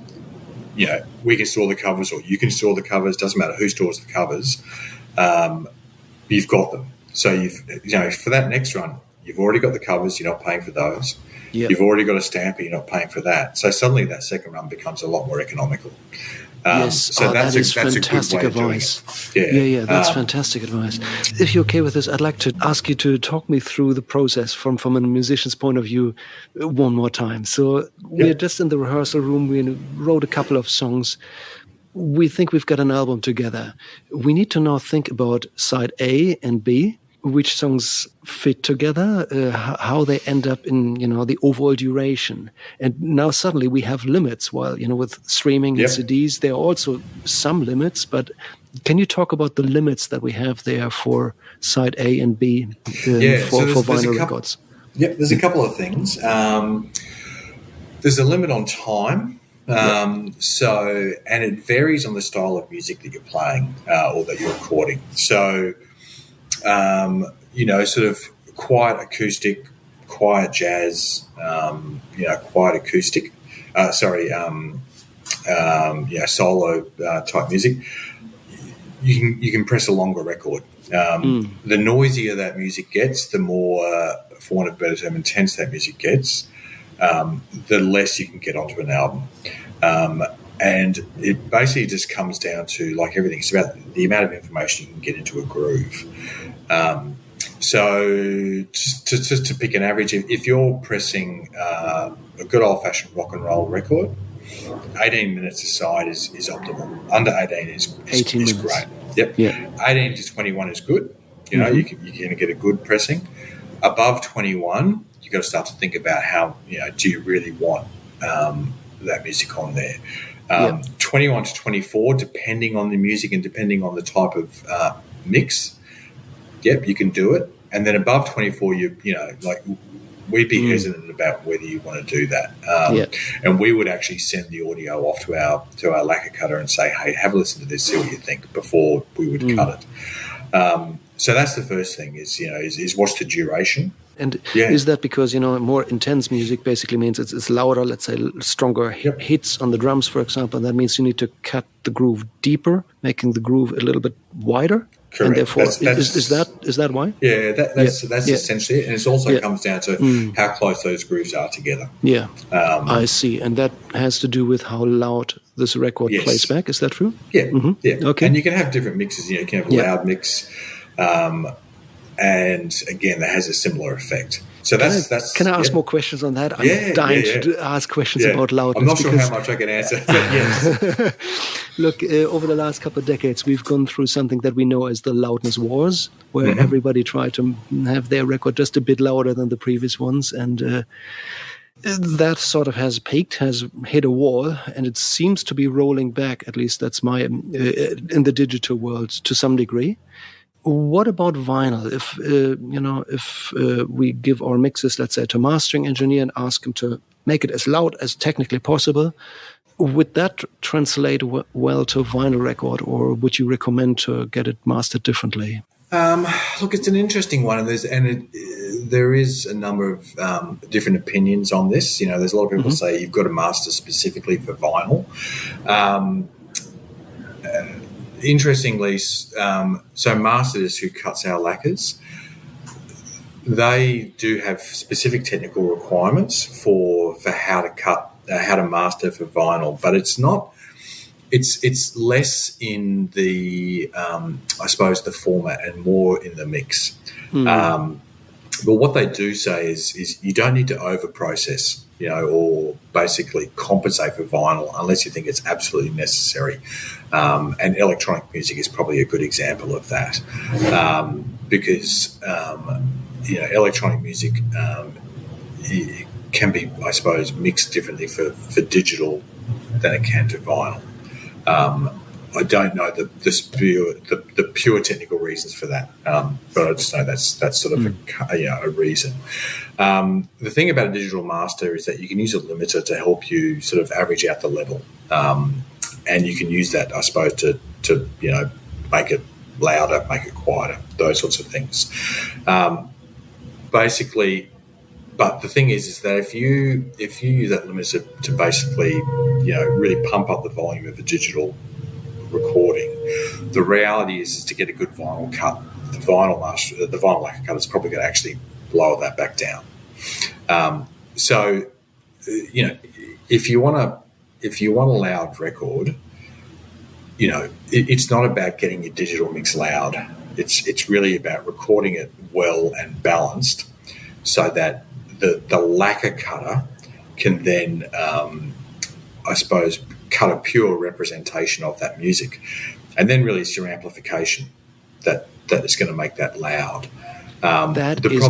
We can store the covers, or you can store the covers. Doesn't matter who stores the covers. You've got them. So for that next run, you've already got the covers. You're not paying for those. Yep. You've already got a stamper. You're not paying for that. So suddenly that second run becomes a lot more economical. Yes, so that is fantastic advice. Yeah, that's fantastic advice. If you're okay with this, I'd like to ask you to talk me through the process from a musician's point of view one more time. So we're just in the rehearsal room. We wrote a couple of songs. We think we've got an album together. We need to now think about side A and B, which songs fit together, how they end up in, the overall duration. And now suddenly we have limits, while, with streaming and CDs, there are also some limits, but can you talk about the limits that we have there for side A and B for vinyl records? Yep, there's a couple of things. There's a limit on time. And it varies on the style of music that you're playing or that you're recording. So, sort of quiet acoustic, quiet jazz, quiet acoustic, solo type music. You can press a longer record. The noisier that music gets, the more, for want of a better term, intense that music gets, the less you can get onto an album. And it basically just comes down to, like everything, it's about the amount of information you can get into a groove. So just to pick an average, if you're pressing a good old-fashioned rock and roll record, 18 minutes aside is optimal. Under 18 is great. Yep. Yeah. 18 to 21 is good. You're going to get a good pressing. Above 21, you've got to start to think about how, do you really want that music on there? 21 to 24, depending on the music and depending on the type of mix, you can do it. And then above 24, we'd be hesitant about whether you want to do that. And we would actually send the audio off to our lacquer cutter and say, hey, have a listen to this, see what you think, before we would cut it. So that's the first thing is what's the duration? And is that because, more intense music basically means it's louder, let's say stronger hits on the drums, for example. That means you need to cut the groove deeper, making the groove a little bit wider. Correct. And therefore, is that why? Yeah, that's essentially it. And it also comes down to how close those grooves are together. Yeah, I see. And that has to do with how loud this record plays back. Is that true? Yeah, yeah. Okay. And you can have different mixes. You can have a loud mix. And again, that has a similar effect. So that's. Can I ask more questions on that? I'm dying to ask questions about loudness. I'm not sure how much I can answer, but yes. Look, over the last couple of decades, we've gone through something that we know as the loudness wars, where everybody tried to have their record just a bit louder than the previous ones, and that sort of has peaked, has hit a wall, and it seems to be rolling back. At least that's my in the digital world to some degree. What about vinyl? If we give our mixes, let's say, to a mastering engineer and ask him to make it as loud as technically possible, would that translate well to a vinyl record, or would you recommend to get it mastered differently? Look, it's an interesting one, and there is a number of different opinions on this. There's a lot of people say you've got to master specifically for vinyl. Interestingly, so Masters, who cuts our lacquers, they do have specific technical requirements for how to cut, how to master for vinyl, but it's not. It's less in the, I suppose, the format and more in the mix. But what they do say is you don't need to over-process, or basically compensate for vinyl unless you think it's absolutely necessary. And electronic music is probably a good example of that, because electronic music it can be, I suppose, mixed differently for digital than it can to vinyl. I don't know the pure technical reasons for that, but I just know that's sort of a reason. The thing about a digital master is that you can use a limiter to help you sort of average out the level, and you can use that, I suppose, to make it louder, make it quieter, those sorts of things. Basically, but the thing is that if you use that limiter to basically really pump up the volume of a digital recording, the reality is to get a good vinyl cut, the vinyl lacquer cut is probably going to actually lower that back down. So if you want a loud record, it's not about getting your digital mix loud. It's really about recording it well and balanced, so that the lacquer cutter can then, I suppose, cut a pure representation of that music. And then really it's your amplification that is going to make that loud. That is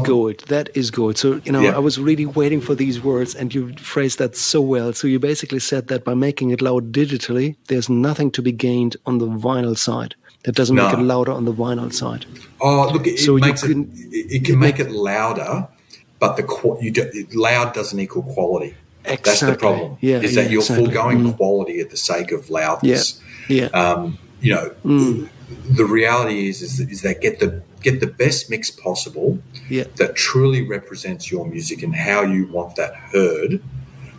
good. So, I was really waiting for these words, and you phrased that so well. So you basically said that by making it loud digitally, there's nothing to be gained on the vinyl side. That doesn't make it louder on the vinyl side. Oh, look, it can make it louder, but loud doesn't equal quality. Exactly. That's the problem. Is that you're foregoing quality at the sake of loudness. The reality is that get the best mix possible that truly represents your music and how you want that heard,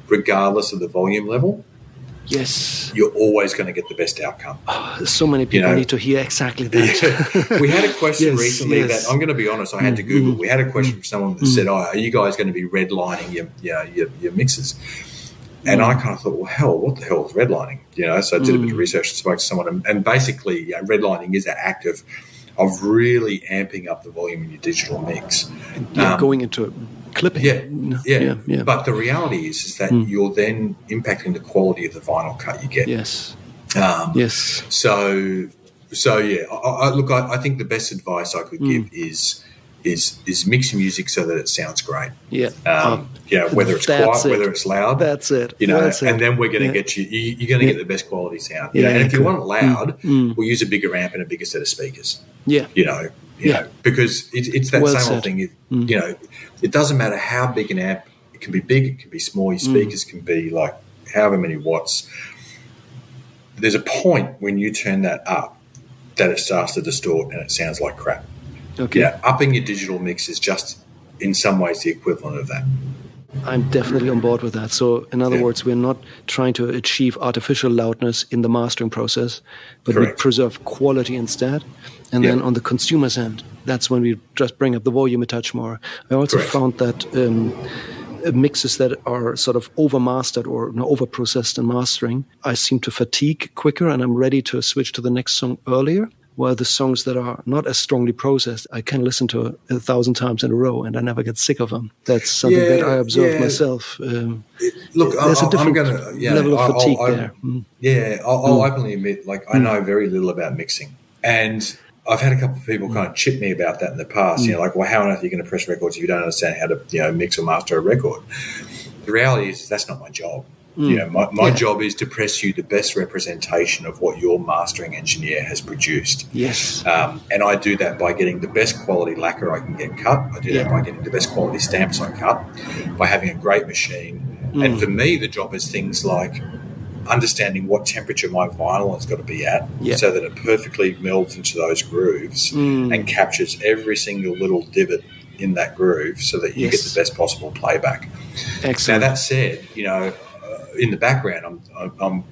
regardless of the volume level. Yes. You're always going to get the best outcome. So many people need to hear exactly that. We had a question recently that, I'm going to be honest, I had to Google. We had a question from someone that said, are you guys going to be redlining your mixes? And I kind of thought, well, what the hell is redlining? So I did a bit of research and spoke to someone. And basically, redlining is that act of really amping up the volume in your digital mix. Going into clipping. But the reality is that you're then impacting the quality of the vinyl cut you get. Yes. So I think the best advice I could give is mix music so that it sounds great. Whether it's quiet, whether it's loud. That's it. And then we're going to get you're going to get the best quality sound. And if you want it loud, we'll use a bigger amp and a bigger set of speakers. Because it's that same old thing. It doesn't matter how big an amp. It can be big, it can be small. Your speakers can be like however many watts. There's a point when you turn that up that it starts to distort and it sounds like crap. Okay. Upping your digital mix is just in some ways the equivalent of that. I'm definitely on board with that. So, in other words, we're not trying to achieve artificial loudness in the mastering process, but we preserve quality instead. And then on the consumer's end, that's when we just bring up the volume a touch more. I also found that mixes that are sort of over-mastered or over-processed in mastering, I seem to fatigue quicker, and I'm ready to switch to the next song earlier. While the songs that are not as strongly processed, I can listen to 1,000 times in a row and I never get sick of them. That's something that I observed myself. There's a different level of fatigue there. I'll openly admit, I know very little about mixing. And I've had a couple of people kind of chip me about that in the past. Well, how on earth are you going to press records if you don't understand how to mix or master a record? The reality is that's not my job. My job is to press you the best representation of what your mastering engineer has produced. Yes. And I do that by getting the best quality lacquer I can get cut. I do that by getting the best quality stamps I cut, by having a great machine. And for me, the job is things like understanding what temperature my vinyl has got to be at so that it perfectly melds into those grooves and captures every single little divot in that groove so that you get the best possible playback. Excellent. Now, that said, in the background, I'm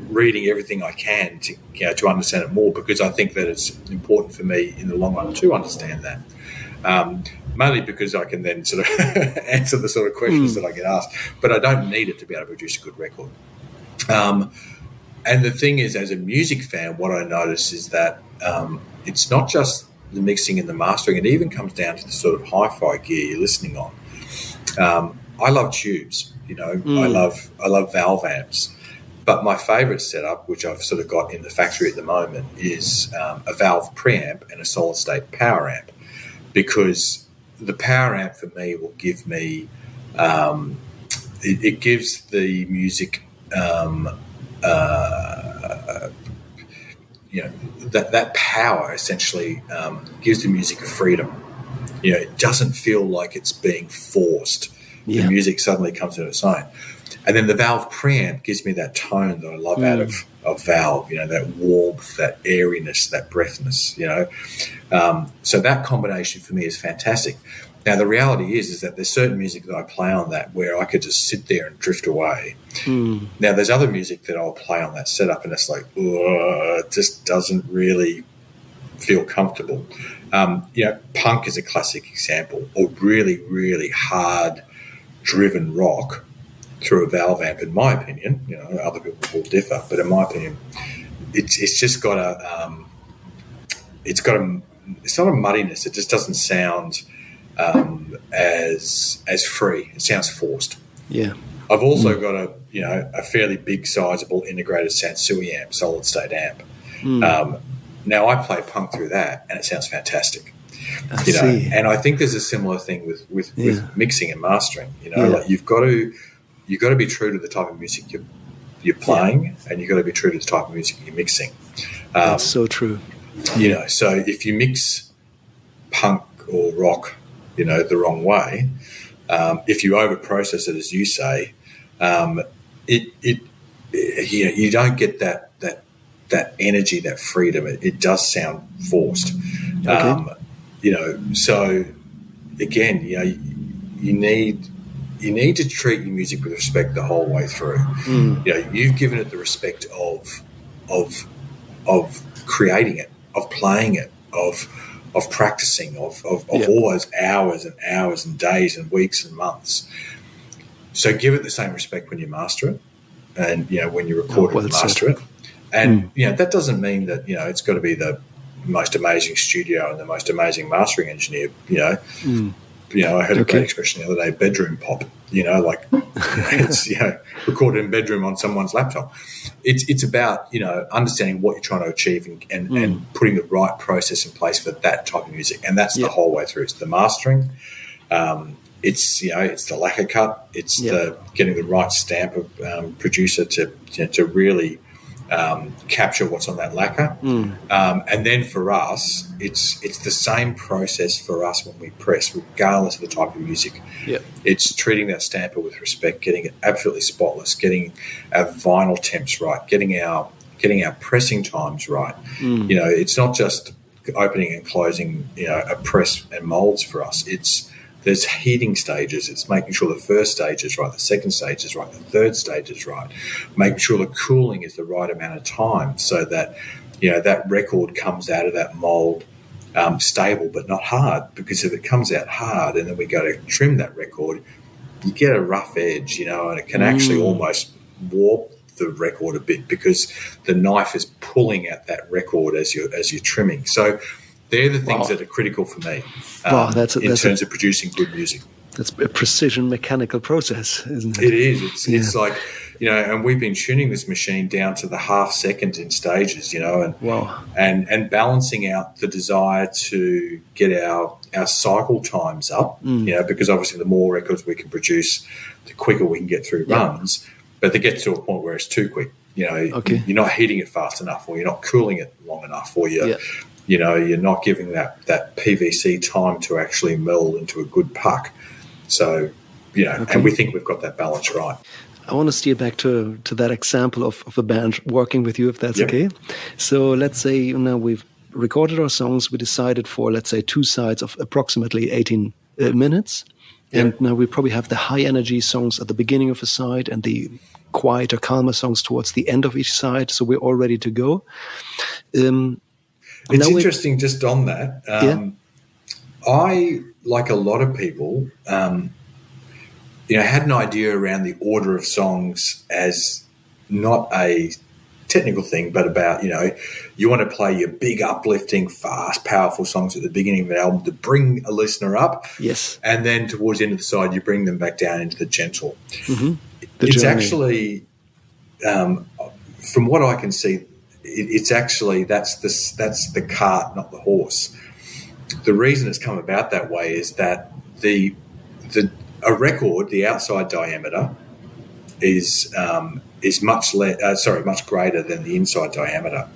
reading everything I can to understand it more, because I think that it's important for me in the long run to understand that. Mainly because I can then sort of answer the sort of questions that I get asked, but I don't need it to be able to produce a good record. And the thing is, as a music fan, what I notice is that it's not just the mixing and the mastering; it even comes down to the sort of hi-fi gear you're listening on. I love tubes, I love valve amps, but my favourite setup, which I've sort of got in the factory at the moment, is a valve preamp and a solid-state power amp, because the power amp for me will give me it gives the music that power essentially gives the music a freedom. It doesn't feel like it's being forced. The music suddenly comes into its own. And then the valve preamp gives me that tone that I love out of valve, that warmth, that airiness, that breathness, So that combination for me is fantastic. Now, the reality is that there's certain music that I play on that where I could just sit there and drift away. Now, there's other music that I'll play on that setup and it's like, it just doesn't really feel comfortable. Punk is a classic example, or really, really hard-driven rock through a valve amp, in my opinion. Other people will differ, but in my opinion, it's just got it's not a muddiness. It just doesn't sound as free. It sounds forced. Yeah. I've also got a fairly big, sizable integrated Sansui amp, solid state amp. Now I play punk through that, and it sounds fantastic. I see. And I think there's a similar thing with mixing and mastering. Like you've got to be true to the type of music you're playing, and you've got to be true to the type of music you're mixing. That's so true. So if you mix punk or rock, the wrong way, if you over process it, as you say, you don't get that energy, that freedom. It does sound forced. Okay. So again, you need to treat your music with respect the whole way through. You've given it the respect of creating it, of playing it, of practicing, of all those hours and hours and days and weeks and months. So give it the same respect when you master it, and when you record it and master it. And that doesn't mean that it's got to be the most amazing studio and the most amazing mastering engineer. I heard a great expression the other day: bedroom pop. It's recorded in bedroom on someone's laptop. It's about understanding what you're trying to achieve and putting the right process in place for that type of music, and that's the whole way through. It's the mastering. It's the lacquer cut. It's the getting the right stamp of producer to really capture what's on that lacquer. And then for us, it's the same process for us when we press, regardless of the type of music. It's treating that stamper with respect, getting it absolutely spotless, getting our vinyl temps right, getting our pressing times right. It's not just opening and closing a press and molds for us. There's heating stages. It's making sure the first stage is right, the second stage is right, the third stage is right, making sure the cooling is the right amount of time so that, that record comes out of that mold stable but not hard, because if it comes out hard and then we go to trim that record, you get a rough edge, and it can actually almost warp the record a bit because the knife is pulling at that record as you're trimming. So they're the things that are critical for me in terms of producing good music. That's a precision mechanical process, isn't it? It is. It's like, and we've been tuning this machine down to the half seconds in stages, and Wow. and balancing out the desire to get our cycle times up, because obviously the more records we can produce, the quicker we can get through runs. But they get to a point where it's too quick. Okay. You're not heating it fast enough, or you're not cooling it long enough, or you're not giving that PVC time to actually meld into a good puck. So, and we think we've got that balance right. I want to steer back to that example of a band working with you, if that's okay. So let's say we've recorded our songs. We decided for, let's say, 2 sides of approximately 18 minutes. And now we probably have the high energy songs at the beginning of a side and the quieter, calmer songs towards the end of each side. So we're all ready to go. It's interesting just on that. I, like a lot of people, had an idea around the order of songs as not a technical thing, but about, you want to play your big, uplifting, fast, powerful songs at the beginning of an album to bring a listener up. Yes. And then towards the end of the side, you bring them back down into the gentle. Mm-hmm. It's actually, from what I can see, it's actually, that's the cart, not the horse. The reason it's come about that way is that a record, the outside diameter, is much greater than the inside diameter.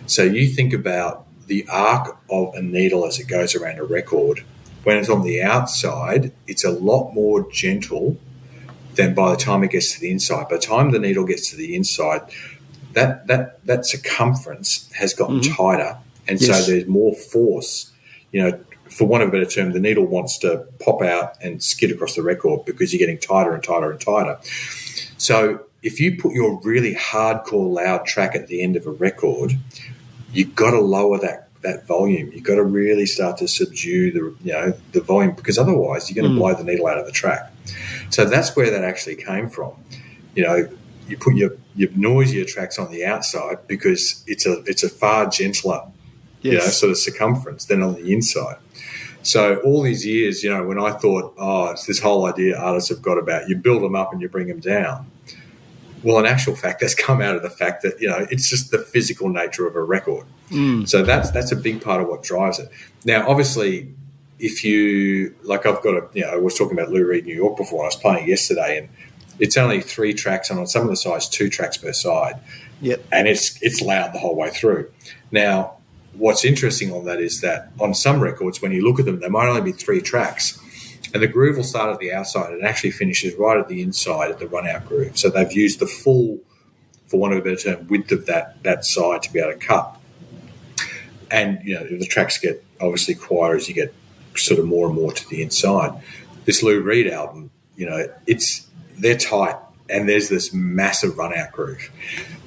So you think about the arc of a needle as it goes around a record. When it's on the outside, it's a lot more gentle than by the time it gets to the inside. By the time the needle gets to the inside, that circumference has gotten tighter, and so there's more force. For want of a better term, the needle wants to pop out and skid across the record because you're getting tighter and tighter and tighter. So if you put your really hardcore loud track at the end of a record, you've got to lower that volume. You've got to really start to subdue the volume, because otherwise you're going to blow the needle out of the track. So that's where that actually came from. You put your noisier tracks on the outside because it's a far gentler sort of circumference than on the inside. So all these years, when I thought, it's this whole idea artists have got about you build them up and you bring them down. Well, in actual fact, that's come out of the fact that, it's just the physical nature of a record. So that's a big part of what drives it. Now, obviously, if you, like I've got I was talking about Lou Reed, New York before, I was playing yesterday, and it's only 3 tracks, and on some of the sides, 2 tracks per side. Yep. And it's loud the whole way through. Now, what's interesting on that is that on some records, when you look at them, there might only be 3 tracks, and the groove will start at the outside and actually finishes right at the inside at the run-out groove. So they've used the full, for want of a better term, width of that side to be able to cut. And, the tracks get obviously quieter as you get sort of more and more to the inside. This Lou Reed album, they're tight, and there's this massive run-out groove.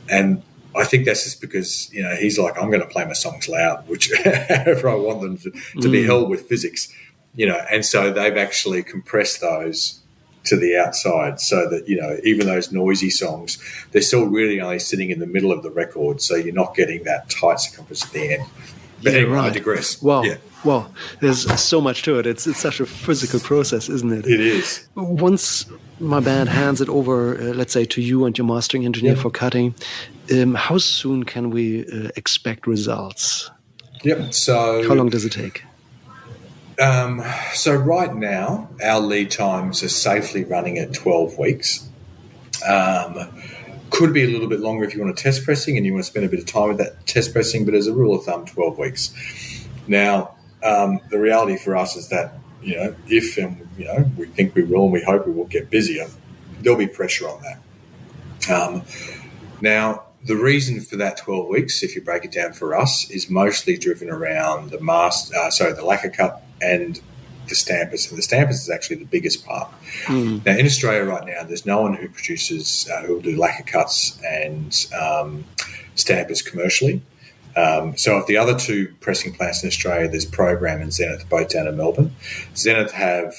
And I think that's just because, he's like, I'm going to play my songs loud, whichever I want them to be held with physics, and so they've actually compressed those to the outside so that, even those noisy songs, they're still really only sitting in the middle of the record, so you're not getting that tight circumference at the end. But anyway, I digress. Wow. Yeah. Wow. There's so much to it. It's such a physical process, isn't it? It is. Once my band hands it over, let's say, to you and your mastering engineer for cutting, how soon can we expect results? Yep. So how long does it take? So right now, our lead times are safely running at 12 weeks. Could be a little bit longer if you want to test pressing and you want to spend a bit of time with that test pressing, but as a rule of thumb, 12 weeks. Now, the reality for us is that, if we think we will and we hope we will get busier, there'll be pressure on that. Now, the reason for that 12 weeks, if you break it down for us, is mostly driven around the lacquer cut and the stampers. And the stampers is actually the biggest part. Now, in Australia right now, there's no one who produces, who will do lacquer cuts and stampers commercially. So of the other 2 pressing plants in Australia, there's Program and Zenith, both down in Melbourne. Zenith have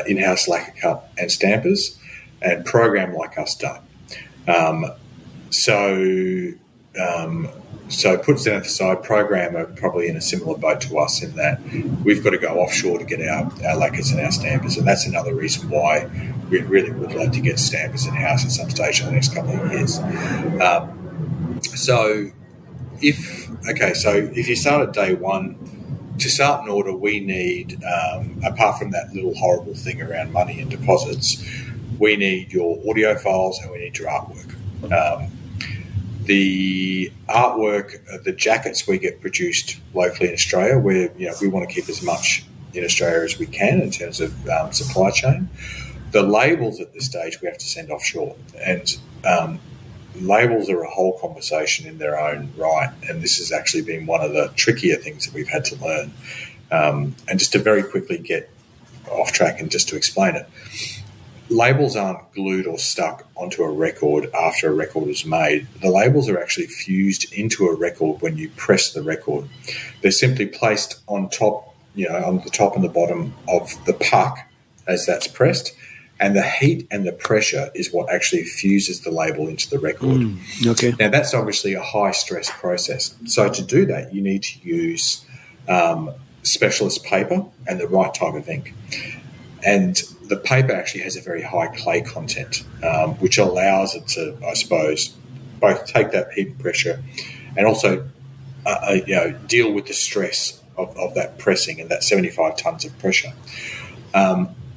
in-house lacquer cut and stampers, and Program, like us, don't. So put Zenith aside, Program are probably in a similar boat to us in that we've got to go offshore to get our lacquers and our stampers, and that's another reason why we really would like to get stampers in-house at some stage in the next couple of years. So if you start at day one, to start an order, we need, apart from that little horrible thing around money and deposits, we need your audio files and we need your artwork. The artwork, the jackets we get produced locally in Australia, where we want to keep as much in Australia as we can in terms of supply chain. The labels at this stage we have to send offshore, and labels are a whole conversation in their own right, and this has actually been one of the trickier things that we've had to learn. And just to very quickly get off track and just to explain it, labels aren't glued or stuck onto a record after a record is made. The labels are actually fused into a record when you press the record. They're simply placed on top, on the top and the bottom of the puck as that's pressed, and the heat and the pressure is what actually fuses the label into the record. Okay. Now, that's obviously a high-stress process. So to do that, you need to use specialist paper and the right type of ink. And the paper actually has a very high clay content, which allows it to, I suppose, both take that heat and pressure and also deal with the stress of that pressing and that 75 tonnes of pressure.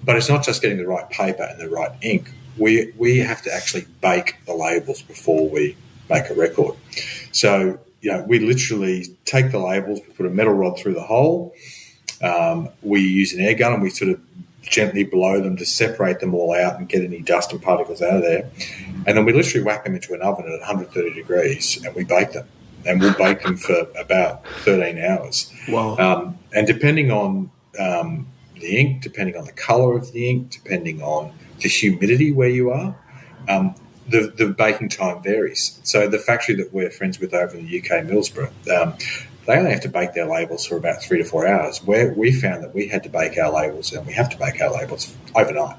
But it's not just getting the right paper and the right ink. We have to actually bake the labels before we make a record. So, we literally take the labels, we put a metal rod through the hole, we use an air gun and we sort of gently blow them to separate them all out and get any dust and particles out of there. And then we literally whack them into an oven at 130 degrees and we bake them. And we'll bake them for about 13 hours. Wow. And depending on the ink, depending on the colour of the ink, depending on the humidity where you are, the baking time varies. So the factory that we're friends with over in the UK, Middlesbrough, they only have to bake their labels for about 3 to 4 hours, where we found that we had to bake our labels, and we have to bake our labels overnight.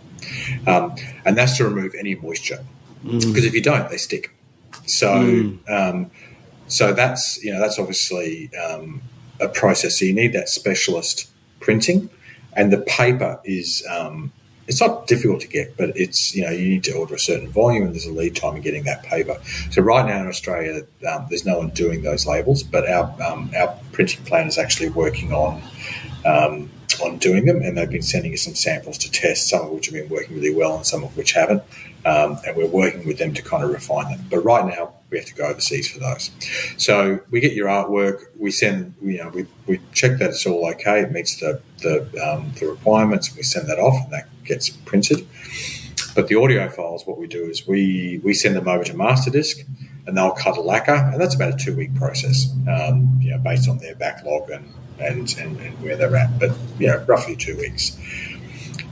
And that's to remove any moisture, because if you don't, they stick. So so that's obviously a process. So you need that specialist printing, and the paper is it's not difficult to get, but it's you need to order a certain volume, and there's a lead time in getting that paper. So right now in Australia, there's no one doing those labels, but our printing plant is actually working on doing them, and they've been sending us some samples to test, some of which have been working really well and some of which haven't, and we're working with them to kind of refine them. But right now, we have to go overseas for those. So we get your artwork, we send, we check that it's all okay, it meets the requirements, we send that off, and that gets printed. But the audio files, what we do is we send them over to Masterdisk, and they'll cut a lacquer, and that's about a 2-week process, based on their backlog and where they're at, but roughly 2 weeks.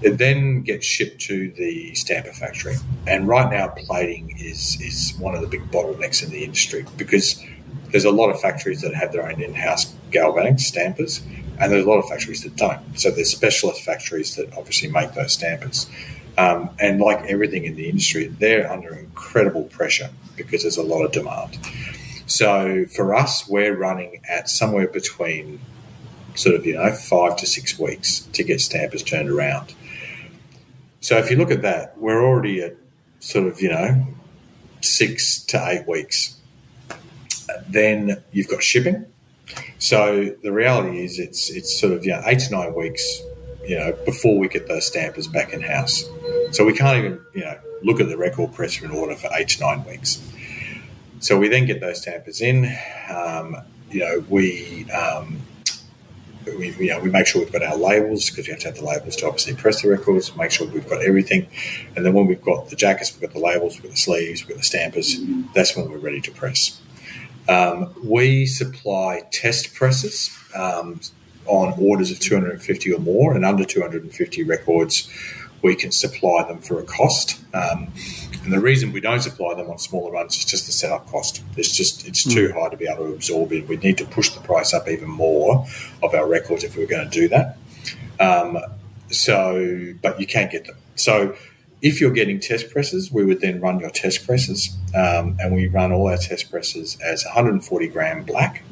It then gets shipped to the stamper factory, and right now plating is one of the big bottlenecks in the industry, because there's a lot of factories that have their own in-house galvanic stampers, and there's a lot of factories that don't. So there's specialist factories that obviously make those stampers. And like everything in the industry, they're under incredible pressure because there's a lot of demand. So for us, we're running at somewhere between sort of 5 to 6 weeks to get stampers turned around. So if you look at that, we're already at sort of 6 to 8 weeks. Then you've got shipping. So the reality is it's sort of 8 to 9 weeks before we get those stampers back in house. So we can't even look at the record press for an order for 8 to 9 weeks. So we then get those stampers in. We make sure we've got our labels, because we have to have the labels to obviously press the records, make sure we've got everything. And then when we've got the jackets, we've got the labels, we've got the sleeves, we've got the stampers, that's when we're ready to press. We supply test presses on orders of 250 or more, and under 250 records, we can supply them for a cost. And the reason we don't supply them on smaller runs is just the setup cost. It's too high to be able to absorb it. We'd need to push the price up even more of our records if we were going to do that. But you can't get them. So if you're getting test presses, we would then run your test presses, and we run all our test presses as 140 gram black,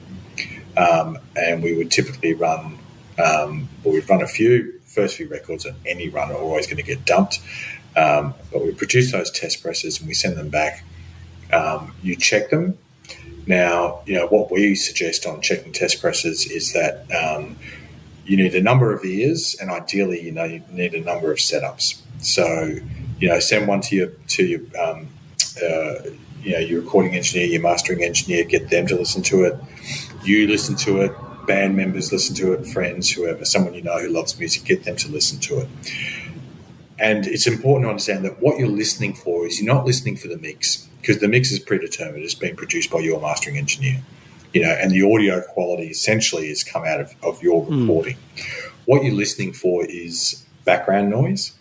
and we would typically run But we've run a few. First few records on any run are always going to get dumped. But we produce those test presses and we send them back. You check them. Now, what we suggest on checking test presses is that you need a number of ears, and ideally, you need a number of setups. So, send one to your recording engineer, your mastering engineer, get them to listen to it. You listen to it. Band members listen to it. Friends, whoever, someone who loves music, get them to listen to it. And it's important to understand that what you're listening for is you're not listening for the mix, because the mix is predetermined. It's been produced by your mastering engineer, and the audio quality essentially has come out of your recording. What you're listening for is background noise.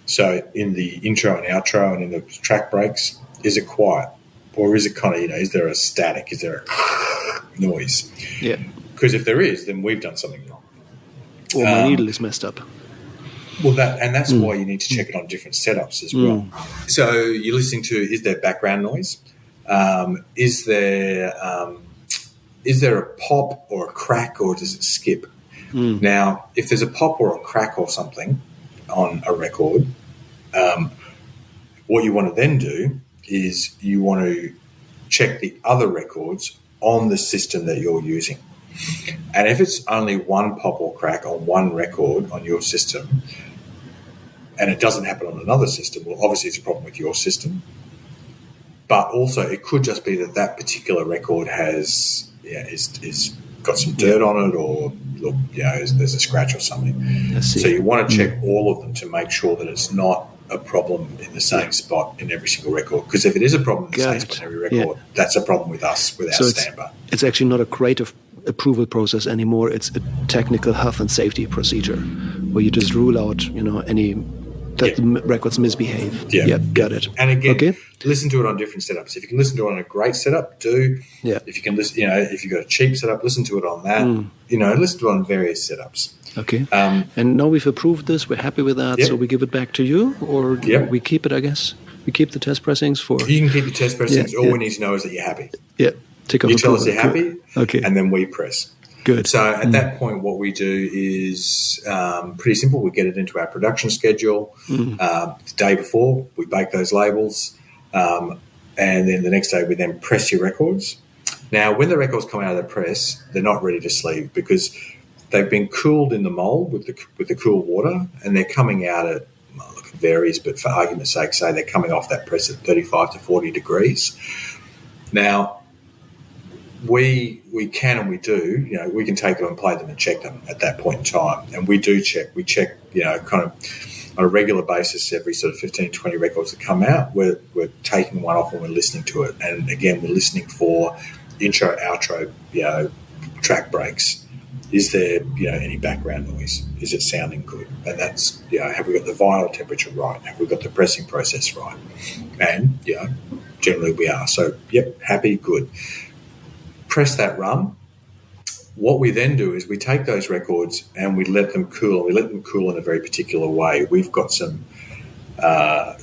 So in the intro and outro and in the track breaks, is it quiet? Or is it kind of, is there a static? Is there a noise? Yeah. Because if there is, then we've done something wrong. Or my needle is messed up. Well, that's why you need to check it on different setups as well. So you're listening to, is there background noise? Is there a pop or a crack, or does it skip? Now, if there's a pop or a crack or something on a record, what you want to then do is you want to check the other records on the system that you're using. And if it's only one pop or crack on one record on your system, and it doesn't happen on another system, well, obviously it's a problem with your system. But also it could just be that particular record is got some dirt on it, or there's a scratch or something. So you want to check all of them to make sure that it's not a problem in the same spot in every single record. Because if it is a problem in the same spot in every record, that's a problem with us, with our stamper. It's actually not a creative approval process anymore. It's a technical health and safety procedure where you just rule out, the records misbehave. Yeah, got it. And again, listen to it on different setups. If you can listen to it on a great setup, do. Yeah. If you can listen, if you've got a cheap setup, listen to it on that. Listen to it on various setups. Okay. And now we've approved this. We're happy with that. So we give it back to you, or we keep it, I guess. We keep the test pressings for... You can keep the test pressings. All we need to know is that you're happy. Yeah. You tell us you're happy, and then we press. Good. So at that point, what we do is pretty simple. We get it into our production schedule. The day before, we bake those labels, and then the next day we then press your records. Now, when the records come out of the press, they're not ready to sleeve because they've been cooled in the mold with the cool water, and they're coming out at, it varies, but for argument's sake, say they're coming off that press at 35 to 40 degrees. Now, we can and we do, we can take them and play them and check them at that point in time. And we do check. We check, kind of on a regular basis every sort of 15, 20 records that come out. We're taking one off and we're listening to it. And, again, we're listening for intro, outro, track breaks. Is there, any background noise? Is it sounding good? And that's, have we got the vinyl temperature right? Have we got the pressing process right? And, generally we are. So, happy, good. Press that run. What we then do is we take those records and we let them cool. And we let them cool in a very particular way. We've got a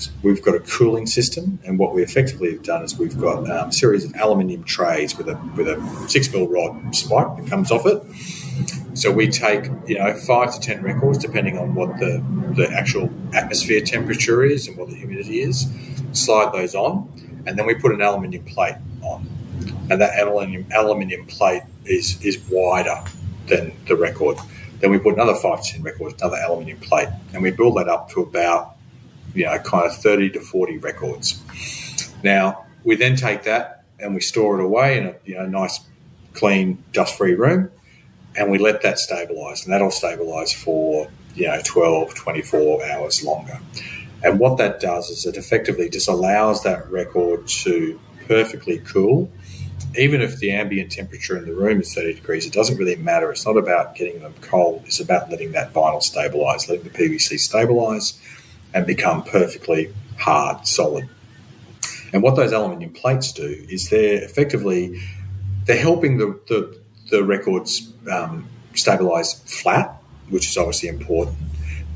cooling system, and what we effectively have done is we've got a series of aluminium trays with a 6mm rod spike that comes off it. So we take 5 to 10 records, depending on what the actual atmosphere temperature is and what the humidity is. Slide those on, and then we put an aluminium plate on. And that aluminium plate is wider than the record. Then we put another 5 to 10 records, another aluminium plate, and we build that up to about, kind of 30 to 40 records. Now, we then take that and we store it away in a nice, clean, dust-free room, and we let that stabilise. And that'll stabilise for, 12, 24 hours longer. And what that does is it effectively just allows that record to perfectly cool. Even if the ambient temperature in the room is 30 degrees, it doesn't really matter. It's not about getting them cold. It's about letting that vinyl stabilise, letting the PVC stabilise and become perfectly hard, solid. And what those aluminium plates do is they're helping the records stabilise flat, which is obviously important,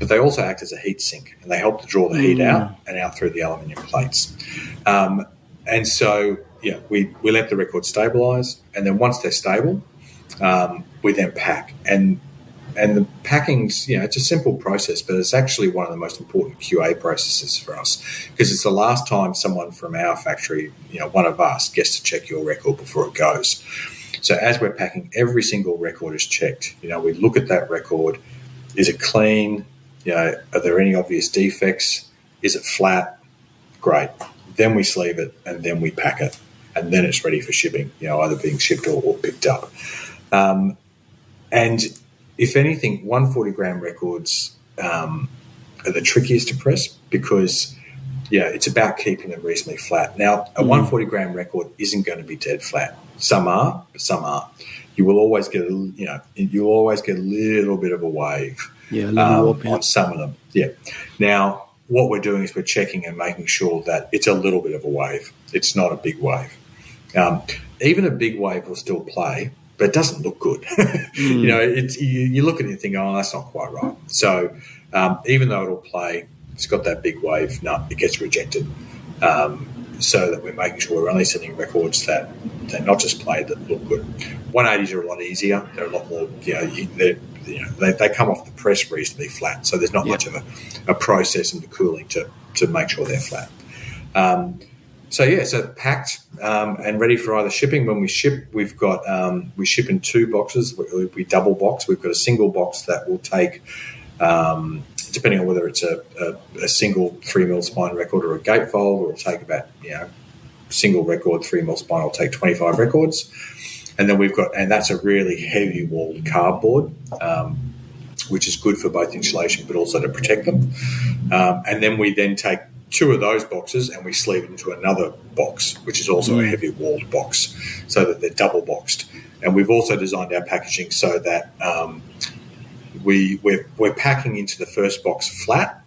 but they also act as a heat sink, and they help to draw the heat out and out through the aluminium plates. And so... we let the record stabilise, and then once they're stable, we then pack. And the packing's, it's a simple process, but it's actually one of the most important QA processes for us, because it's the last time someone from our factory, one of us, gets to check your record before it goes. So as we're packing, every single record is checked. We look at that record. Is it clean? Are there any obvious defects? Is it flat? Great. Then we sleeve it, and then we pack it, and then it's ready for shipping, either being shipped or picked up. And if anything, 140-gram records are the trickiest to press, because, it's about keeping them reasonably flat. Now, a 140-gram record isn't going to be dead flat. Some are, but some aren't. You will always get a little bit of a wave on some of them. Yeah. Now, what we're doing is we're checking and making sure that it's a little bit of a wave. It's not a big wave. Even a big wave will still play, but it doesn't look good. You look at it and think, oh, that's not quite right. So even though it'll play, it's got that big wave, no, it gets rejected. So that we're making sure we're only sending records that not just play, that look good. 180s are a lot easier. They're a lot more, they come off the press reasonably flat, so there's not much of a process in the cooling to make sure they're flat. So packed and ready for either shipping. When we ship, we've got we ship in 2 boxes. We double box. We've got a single box that will take, depending on whether it's a single 3mm spine record or a gatefold, it'll take about single record 3mm spine will take 25 records. And then that's a really heavy walled cardboard, which is good for both insulation but also to protect them. And then we take 2 of those boxes and we sleeve it into another box, which is also a heavy walled box, so that they're double boxed. And we've also designed our packaging so that we're packing into the first box flat,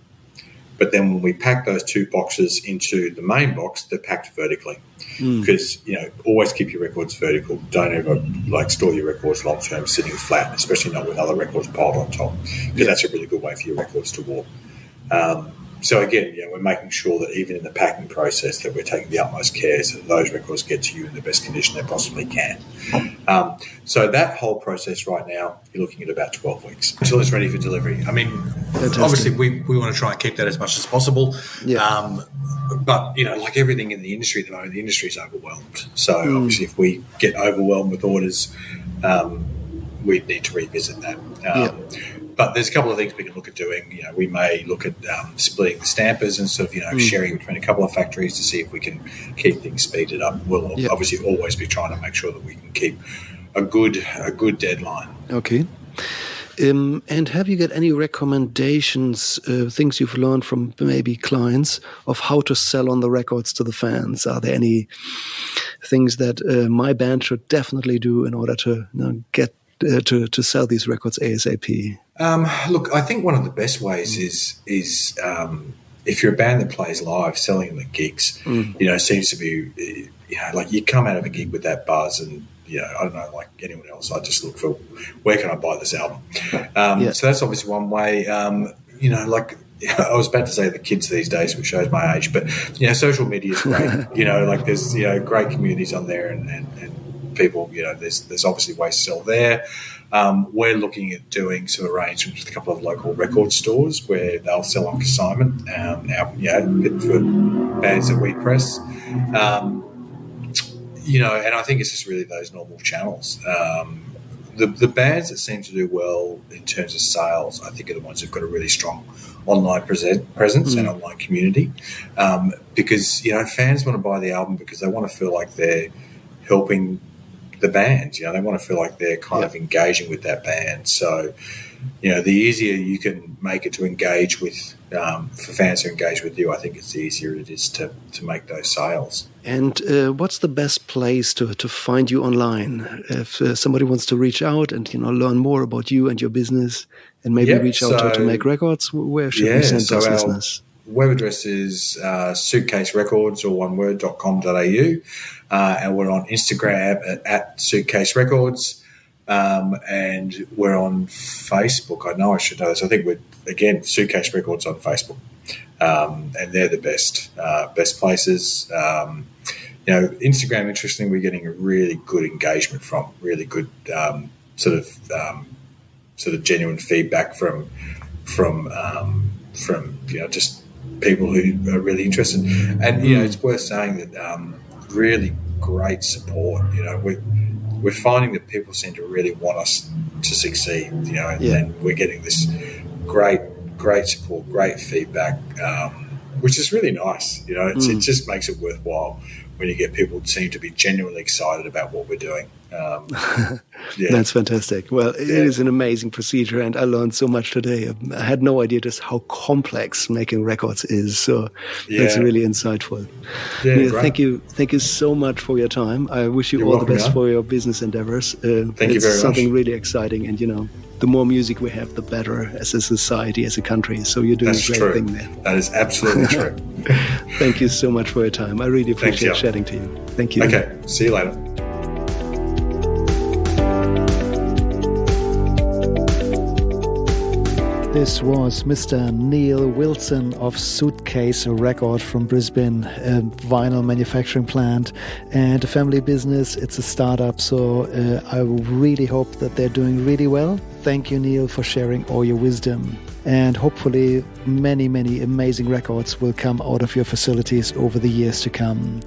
but then when we pack those 2 boxes into the main box, they're packed vertically. Because always keep your records vertical. Don't ever store your records long term sitting flat, especially not with other records piled on top, because that's a really good way for your records to warp. So again, we're making sure that even in the packing process that we're taking the utmost care so that those records get to you in the best condition they possibly can. So that whole process right now, you're looking at about 12 weeks until it's ready for delivery. I mean, obviously we want to try and keep that as much as possible. Yeah. But, like everything in the industry at the moment, the industry is overwhelmed. So obviously if we get overwhelmed with orders, we need to revisit that. But there's a couple of things we can look at doing. We may look at splitting the stampers and sort of, sharing between a couple of factories to see if we can keep things speeded up. We'll obviously always be trying to make sure that we can keep a good deadline. Okay. And have you got any recommendations, things you've learned from maybe clients of how to sell on the records to the fans? Are there any things that my band should definitely do in order to get to sell these records ASAP? Look, I think one of the best ways is if you're a band that plays live, selling them at gigs, seems to be, like you come out of a gig with that buzz and, I don't know, like anyone else, I just look for where can I buy this album? So that's obviously one way. Like I was about to say the kids these days, which shows my age, but, social media is great. Like there's, great communities on there and people, there's obviously ways to sell there. We're looking at doing some arrangements with a couple of local record stores where they'll sell on consignment, for bands that we press. And I think it's just really those normal channels. The bands that seem to do well in terms of sales, I think, are the ones who've got a really strong online presence and online community. Because, fans want to buy the album because they want to feel like they're helping the band. They want to feel like they're kind of engaging with that band. So, the easier you can make it to engage with, for fans to engage with you, I think it's the easier it is to make those sales. And what's the best place to find you online? If somebody wants to reach out and, learn more about you and your business and maybe reach out to make records, where should we send those listeners? Web address is Suitcase Records or oneword.com.au. And we're on Instagram at Suitcase Records. And we're on Facebook. I know I should know this. I think we're, Suitcase Records on Facebook. And they're the best places. Instagram, interestingly, we're getting a really good engagement from, really good sort of genuine feedback from just people who are really interested. And it's worth saying that really great support. We're finding that people seem to really want us to succeed. And we're getting this great support, great feedback, which is really nice. It just makes it worthwhile when you get people who seem to be genuinely excited about what we're doing. That's fantastic. Well, it is an amazing procedure, and I learned so much today. I had no idea just how complex making records is. So that's really insightful. Neil, thank you so much for your time. I wish you all the best for your business endeavors. Thank you very much. It's something really exciting, and the more music we have, the better as a society, as a country. So you're doing a great thing there. That is absolutely true. Thank you so much for your time. I really appreciate chatting to you. Thank you. Okay, see you later. This was Mr. Neil Wilson of Suitcase Record from Brisbane, a vinyl manufacturing plant and a family business. It's a startup, so I really hope that they're doing really well. Thank you, Neil, for sharing all your wisdom. And hopefully many, many amazing records will come out of your facilities over the years to come.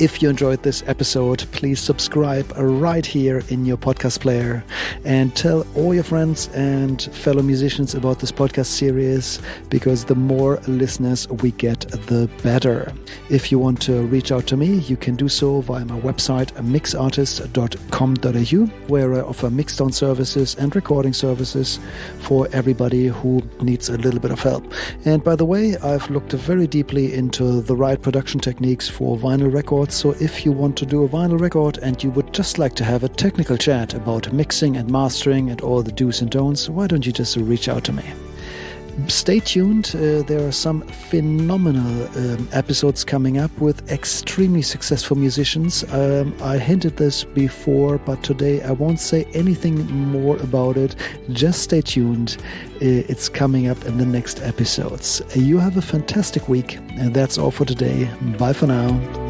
If you enjoyed this episode, please subscribe right here in your podcast player and tell all your friends and fellow musicians about this podcast series, because the more listeners we get, the better. If you want to reach out to me, you can do so via my website, mixartist.com.au, where I offer mixdown services and recording services for everybody who needs a little bit of help. And by the way, I've looked very deeply into the right production techniques for vinyl records. So if you want to do a vinyl record and you would just like to have a technical chat about mixing and mastering and all the do's and don'ts, why don't you just reach out to me? Stay tuned. There are some phenomenal episodes coming up with extremely successful musicians. I hinted this before, but today I won't say anything more about it. Just stay tuned. It's coming up in the next episodes. You have a fantastic week, and that's all for today. Bye for now.